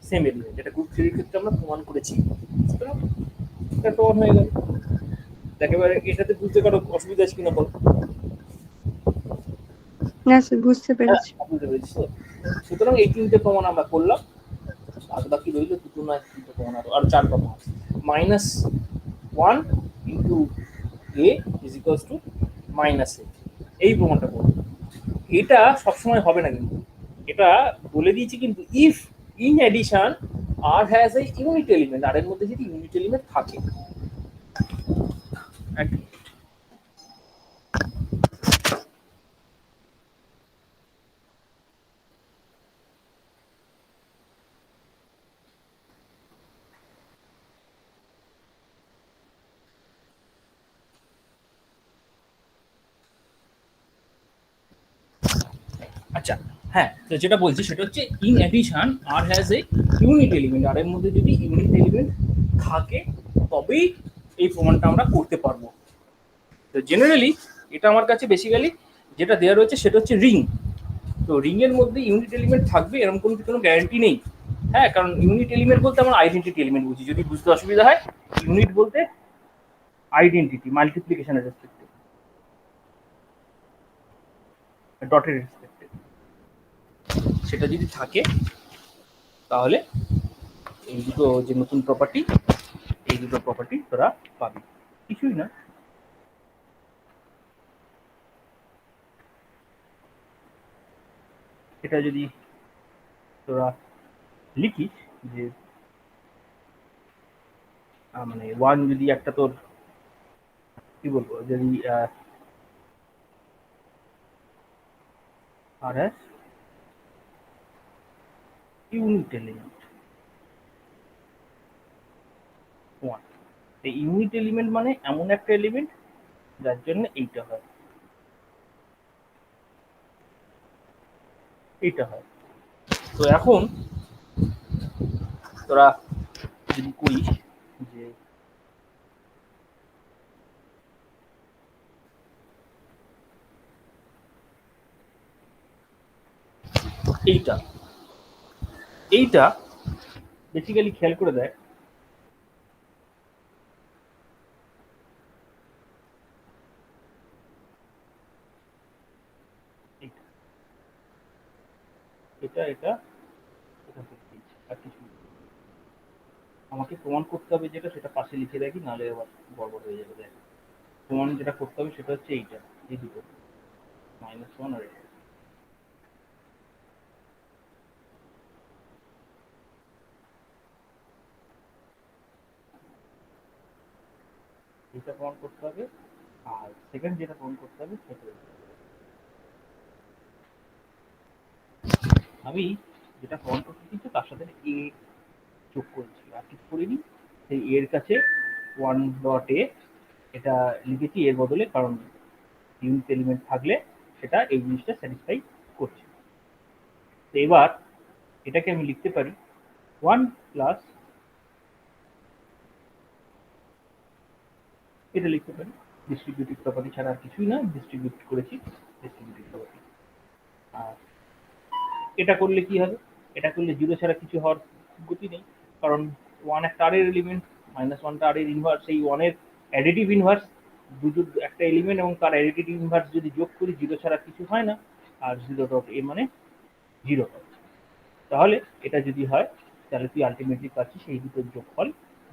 সেম এলিমেন্ট। এটা গ্রুপ থিওরির ক্ষেত্রে আমরা প্রমাণ করেছি। সুতরাং এটা প্রমাণ হয়ে গেল। দেখ এবারে এটাতে বুঝতে কারো অসুবিধা আছে কিনা বল। না স্যার, বুঝতে পেরেছি। বুঝতে পেরেছিস তো? সুতরাং এই তিনটে প্রমাণ আমরা করলাম, বাদ বাকি রইল দুটো না তিনটে প্রমাণ, আর চার প্রমাণ। Minus one into A is equals to minus A, এই প্রমাণটা করবো। এটা সবসময় হবে না কিন্তু, এটা বলে দিয়েছি কিন্তু if in addition R has a unit element, R এর মধ্যে যদি ইউনিট এলিমেন্ট থাকে। আচ্ছা, হ্যাঁ, তো যেটা বলছি সেটা হচ্ছে in addition R has a unit element, R এর মধ্যে যদি ইউনিট এলিমেন্ট থাকে তবেই এই প্রমাণটা আমরা করতে পারবো। তো জেনারেলি এটা আমার কাছে বেসিক্যালি যেটা দেওয়া রয়েছে সেটা হচ্ছে রিং। তো রিং এর মধ্যে ইউনিট এলিমেন্ট থাকবে এরকম কোনো গ্যারান্টি নেই। হ্যাঁ, কারণ ইউনিট এলিমেন্ট বলতে আমরা আইডেন্টিটি এলিমেন্ট বুঝি, যদি বুঝতে অসুবিধা হয় ইউনিট বলতে আইডেন্টিটি মাল্টিপ্লিকেশনের রেসপেক্টে, ডটের রেসপেক্টে, সেটা যদি থাকে তাহলে এই দুটো যে নতুন প্রপার্টি, এই দুটো প্রপার্টি তোরা পাবি, কিছুই না। এটা যদি তোরা লিখিস যে মানে ওয়ান যদি একটা তোর কি বলবো, যদি আর এস ইউনিট এলিমেন্ট ওয়ান, এই ইউনিট এলিমেন্ট মানে এমন একটা এলিমেন্ট যার জন্য এইটা হয়, এইটা হয়। তো এখন তোরা যদি করিস যে এইটা এইটা বেসিক্যালি খেয়াল করে দেয়, এটা এটা এটা আর কিছু আমাকে প্রমাণ করতে হবে যেটা, সেটা পাশে লিখে রাখি, নাহলে আবার গড়বড় হয়ে যাবে। দেখ, প্রমাণ যেটা করতে হবে সেটা হচ্ছে এইটা, এই দুটো -1 আর এটা প্রমাণ করতে হবে। আর সেকেন্ড যেটা প্রমাণ করতে হবে সেটা আমি যেটা প্রমাণ করতে দিচ্ছি তার সাথে এ যোগ করেছি, আর কিছু করিনি। সেই এর কাছে 1.a এটা লিখেছি এর বদলে, কারণ ইউনিট এলিমেন্ট থাকলে সেটা এই জিনিসটা স্যাটিসফাই করছে। তো এবার এটাকে আমি লিখতে পারি 1 প্লাস, এটা লিখতে পারি ডিস্ট্রিবিউটিভ প্রপার্টি ছাড়া আর কিছুই না, ডিস্ট্রিবিউট করেছি ডিস্ট্রিবিউটিভ প্রপার্টি। আর এটা করলে কি হবে, এটা করলে 0 ছাড়া কিছু হওয়ার গতি নেই, কারণ 1 একটা আর এর এলিমেন্ট, -1টা আর এর ইনভার্স, সেই 1 এর অ্যাডিটিভ ইনভার্স, দুটো একটা এলিমেন্ট এবং তার অ্যাডিটিভ ইনভার্স যদি যোগ করি 0 ছাড়া কিছু হয় না, আর 0.a মানে 0 হয়। তাহলে এটা যদি হয় তাহলে তুই আলটিমেটলি পাচ্ছিস এই দুটোর যোগফল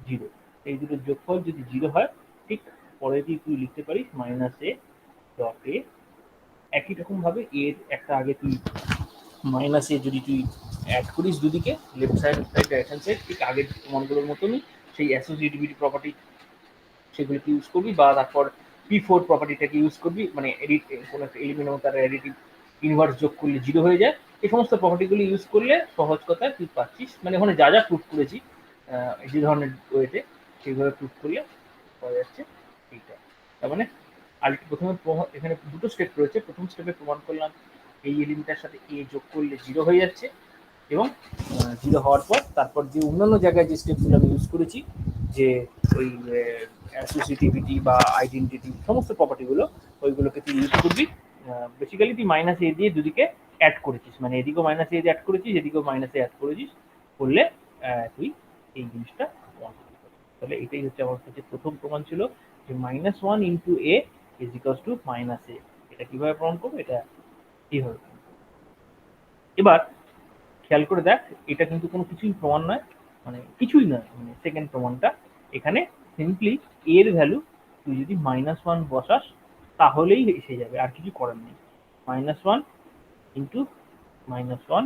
0। এই দুটোর যোগফল যদি 0 হয়, ঠিক পরে তুই লিখতে পারিস -a.a। একই রকম ভাবে এর একটা আগে তুই -a যদি তুই অ্যাড করিস দুদিকে, left side right hand side, ঠিক আগের প্রমাণগুলোর মতনই সেই অ্যাসোসিয়েটিভিটি প্রপার্টি সেগুলোকে ইউজ করবি, বা তারপর P4 প্রপার্টিটাকে ইউজ করবি, মানে এডিট কোনো একটা এলিমেন্ট এবং তার অ্যাডিটিভ ইনভার্স যোগ করলে 0 হয়ে যায়। এই সমস্ত প্রপার্টিগুলো ইউজ করলে সহজ কথায় তুই পাচ্ছিস, মানে ওখানে যা যা প্রুফ করেছি যে ধরনের ওয়েতে, সেইভাবে প্রুফ করলে পাওয়া যাচ্ছে এইটা। তার মানে প্রথমে এখানে দুটো স্টেপ রয়েছে। প্রথম স্টেপে প্রমাণ করলাম এই এলিমেন্টের সাথে এ যোগ করলে 0 হয়ে যাচ্ছে, এবং 0 হওয়ার পর তারপর যে অন্যান্য জায়গায় যে স্টেপগুলো আমি ইউজ করেছি, যে ওই অ্যাসোসিয়েটিভিটি বা আইডেন্টিটি সমস্ত প্রপার্টিগুলো, ওইগুলোকে তুই ইউজ করবি। বেসিক্যালি তুই -a দিয়ে দুদিকে অ্যাড করেছিস, মানে এদিকেও -a দিয়ে অ্যাড করেছিস, এদিকেও -a অ্যাড করেছিস, করলে তুই এই জিনিসটা প্রমাণ করতে পারবি। তাহলে এটাই হচ্ছে আমার কাছে প্রথম প্রমাণ ছিল যে -1 × a = -a। এটা কিভাবে প্রমাণ করবো, এটা এইভাবে। এবার খেয়াল করে দেখ, এটা কিন্তু কোনো কিছুই প্রমাণ নয়, মানে কিছুই নয়, মানে সেকেন্ড প্রমাণটা এখানে সিম্পলি এর ভ্যালু তুই যদি -1 বসাস তাহলেই এসে যাবে, আর কিছু করার নেই। -1 × -1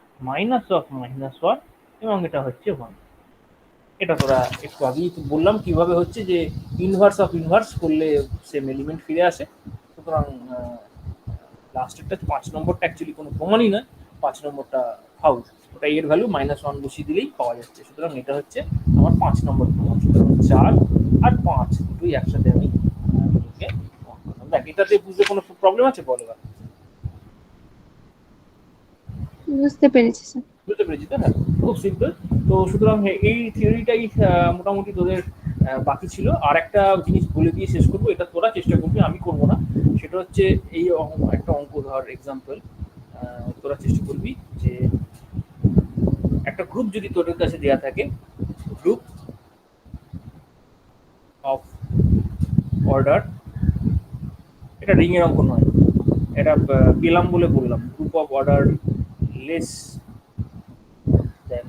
= -1 এবং এটা হচ্ছে 1। এটা তোরা একটু আগেই তো বললাম কিভাবে হচ্ছে, যে ইনভার্স অফ ইনভার্স করলে সেম এলিমেন্ট ফিরে আসে। সুতরাং লাস্টেরটা 5 নম্বরটা অ্যাকচুয়ালি কোনো প্রমাণই নয়, 5 নম্বরটা ফাউল, ওটা এর ভ্যালু -1 বসিয়ে দিলেই পাওয়া যাচ্ছে। সুতরাং এটা হচ্ছে আমার 5 নম্বর প্রমাণ। সুতরাং 4 আর 5 দুটোই একসাথে আমি দেখ, এটাতে বুঝতে কোনো প্রবলেম আছে বল এবার? বুঝতে পেরেছি স্যার। বুঝতে পেরেছি তো? হ্যাঁ, খুব সিম্পল। তো সুতরাং এই থিওরিটাই মোটামুটি তোদের বাকি ছিল। আর একটা জিনিস বলে দিয়ে শেষ করবো, এটা তোরা চেষ্টা করবি, আমি করবো না। সেটা হচ্ছে এই একটা অঙ্ক ধর এক্সাম্পল, তোরা চেষ্টা করবি যে একটা গ্রুপ যদি তোদের কাছে দেওয়া থাকে, গ্রুপ অফ অর্ডার, এটা রিং এর অঙ্ক নয়, এটা পেলাম বলে বললাম, group of order less than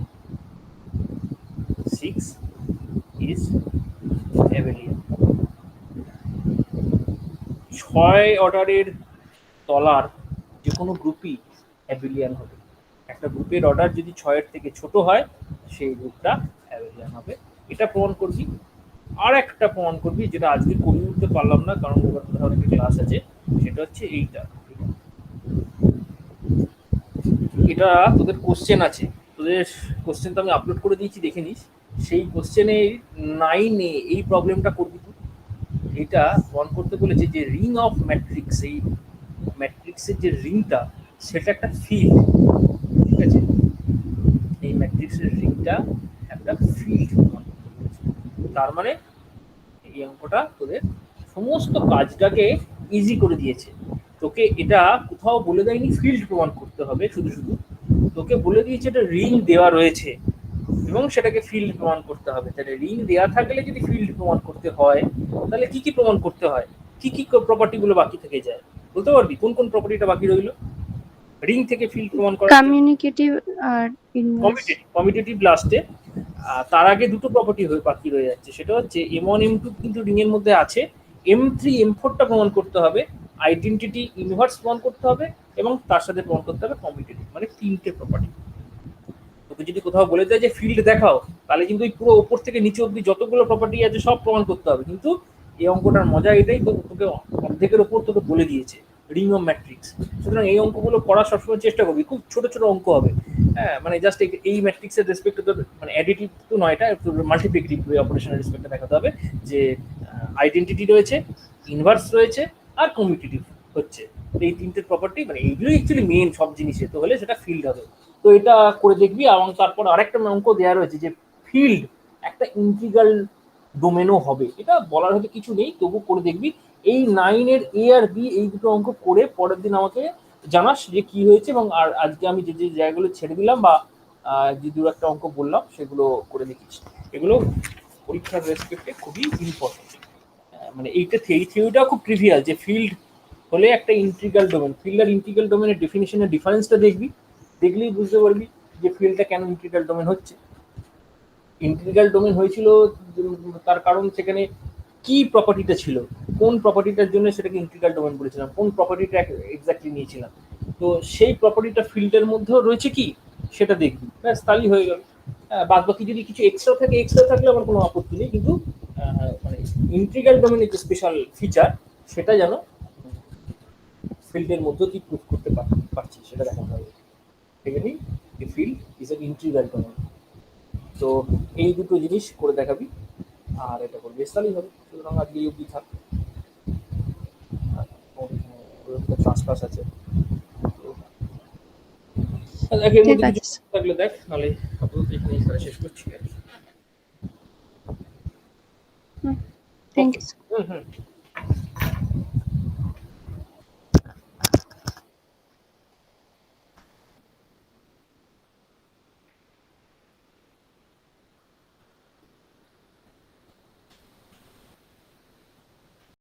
6 is abelian। 6 অর্ডারের তলার যে কোনো গ্রুপই অ্যাবেলিয়ান হবে। একটা গ্রুপের অর্ডার যদি 6 এর থেকে ছোট হয় সেই গ্রুপটা অ্যাবেলিয়ান হবে। এটা প্রমাণ করবি। আর একটা প্রমাণ করবি যেটা আজকে করে উঠতে পারলাম না, কারণ এবার ধর একটা ক্লাস আছে, সেটা হচ্ছে এইটা। এটা তোদের কোশ্চেন আছে, তোদের কোশ্চেন তো আমি আপলোড করে দিয়েছি, দেখে নিস। সেই কোশ্চেনে 9-এ এই প্রবলেমটা করবি তুই। এটা প্রমাণ করতে বলেছে যে রিং অফ ম্যাট্রিক্স, এই ম্যাট্রিক্সের যে রিংটা সেটা একটা ফিল্ড, ঠিক আছে? এই ম্যাট্রিক্সের রিংটা একটা ফিল্ড প্রমাণ করতে বলেছে। তার মানে এই অঙ্কটা তোদের সমস্ত কাজটাকে ইজি করে দিয়েছে। তোকে এটা কোথাও বলে দেয়নি ফিল্ড প্রমাণ করতে হবে, শুধু শুধু তোকে বলে দিয়েছে এটা রিং দেওয়া রয়েছে এবং সেটাকে ফিল্ড প্রমাণ করতে হবে। তাহলে রিং দেওয়া থাকলে যদি ফিল্ড প্রমাণ করতে হয়, তাহলে কি কি প্রমাণ করতে হয়, কি কি প্রপার্টি গুলো বাকি থেকে যায়, বলতে পারবি কোন কোন প্রপার্টিটা বাকি রইলো রিং থেকে ফিল্ড প্রমাণ করার? কমিউনিকেটিভ আর ইনভার্স। কমিউটেটিভ লাস্টে। তার আগে দুটো প্রপার্টি বাকি রয়ে যাচ্ছে, সেটা হচ্ছে M1 M2 কিন্তু রিং এর মধ্যে আছে, M3 M4টা প্রমাণ করতে হবে, আইডেন্টিটি ইনভার্স প্রমাণ করতে হবে এবং তার সাথে প্রমাণ করতে হবে কমিউটেটিভ, মানে তিনটে প্রপার্টি। তোকে যদি কোথাও বলে দেয় যে ফিল্ড দেখাও, তাহলে কিন্তু ওই পুরো ওপর থেকে নিচে অব্দি যতগুলো প্রপার্টি আছে সব প্রমাণ করতে হবে। কিন্তু এই অঙ্কটার মজা এটাই, তোকে অর্ধেকের ওপর তোকে বলে দিয়েছে রিং অফ ম্যাট্রিক্স। সুতরাং এই অঙ্কগুলো করার সবসময় চেষ্টা করবি, খুব ছোট ছোট অঙ্ক হবে। হ্যাঁ, মানে জাস্ট এই ম্যাট্রিক্সের রেসপেক্টে তোর মানে অ্যাডিটিভ তো নয়, এটা মাল্টিপ্লিকেটিভ অপারেশনের রেসপেক্টে দেখাতে হবে যে আইডেন্টিটি রয়েছে, ইনভার্স রয়েছে আর কমিউটেটিভ হচ্ছে। এই তিনটে প্রপার্টি, মানে এইগুলোই অ্যাকচুয়ালি মেন সব জিনিসে, তো হলে সেটা ফিল্ড হবে। তো এটা করে দেখবি। এবং তারপর আরেকটা অঙ্ক দেওয়া রয়েছে যে ফিল্ড একটা ইন্টিগ্রাল ডোমেনও হবে। এটা বলার হয়তো কিছু নেই, তবু করে দেখবি। এই 9-এর A আর B এই দুটো অঙ্ক করে পরের দিন আমাকে জানাস যে কি হয়েছে। এবং আর আজকে আমি যে যে জায়গাগুলো ছেড়ে দিলাম বা যে দু একটা অঙ্ক বললাম সেগুলো করে দেখিস। এগুলো পরীক্ষার রেসপেক্টে খুবই ইম্পর্টেন্ট। মানে এইটা এই থিওরিটাও খুব ট্রিভিয়াল যে ফিল্ড হলে একটা ইন্টিগ্রাল ডোমেন। ফিল্ড আর ইন্টিগ্রাল ডোমেনের ডেফিনিশনের ডিফারেন্সটা দেখবি, দেখলেই বুঝতে পারবি যে ফিল্ডটা কেন ইন্টিগ্রাল ডোমেন হচ্ছে। ইন্টিগ্রাল ডোমেন হয়েছিল তার কারণ সেখানে কি প্রপার্টিটা ছিল, কোন প্রপার্টিটার জন্য সেটাকে ইন্টিগ্রাল ডোমেন বলেছিলাম, কোন প্রপার্টিটা এক্স্যাক্টলি নিয়েছিলাম। তো সেই প্রপার্টিটা ফিল্ডের মধ্যেও রয়েছে কি সেটা দেখবি, ব্যাস তাহলেই হয়ে গেল। বাদ বাকি যদি কিছু এক্সট্রা থাকে, এক্সট্রা থাকলে আমার কোনো আপত্তি নেই, কিন্তু মানে ইন্টিগ্রাল ডোমেনের যে স্পেশাল ফিচার সেটা যেন ফিল্ডের মধ্যে তুই প্রুভ করতে পারছি সেটা দেখাতে হবে। ঠিক আছে, the field is an integral domain। তো এই দুটো জিনিস করে দেখাবি আর এটা করবি, তাহলেই হবে। সুতরাং আজকে এই অবধি থাক, ক্লাস ক্লাস আছে। দেখ এর ঠিক মধ্যে আছে কিছু থাকলে দেখ, নাহলে আপাতত এখানে শেষ করছি। Thank you. হুম হুম।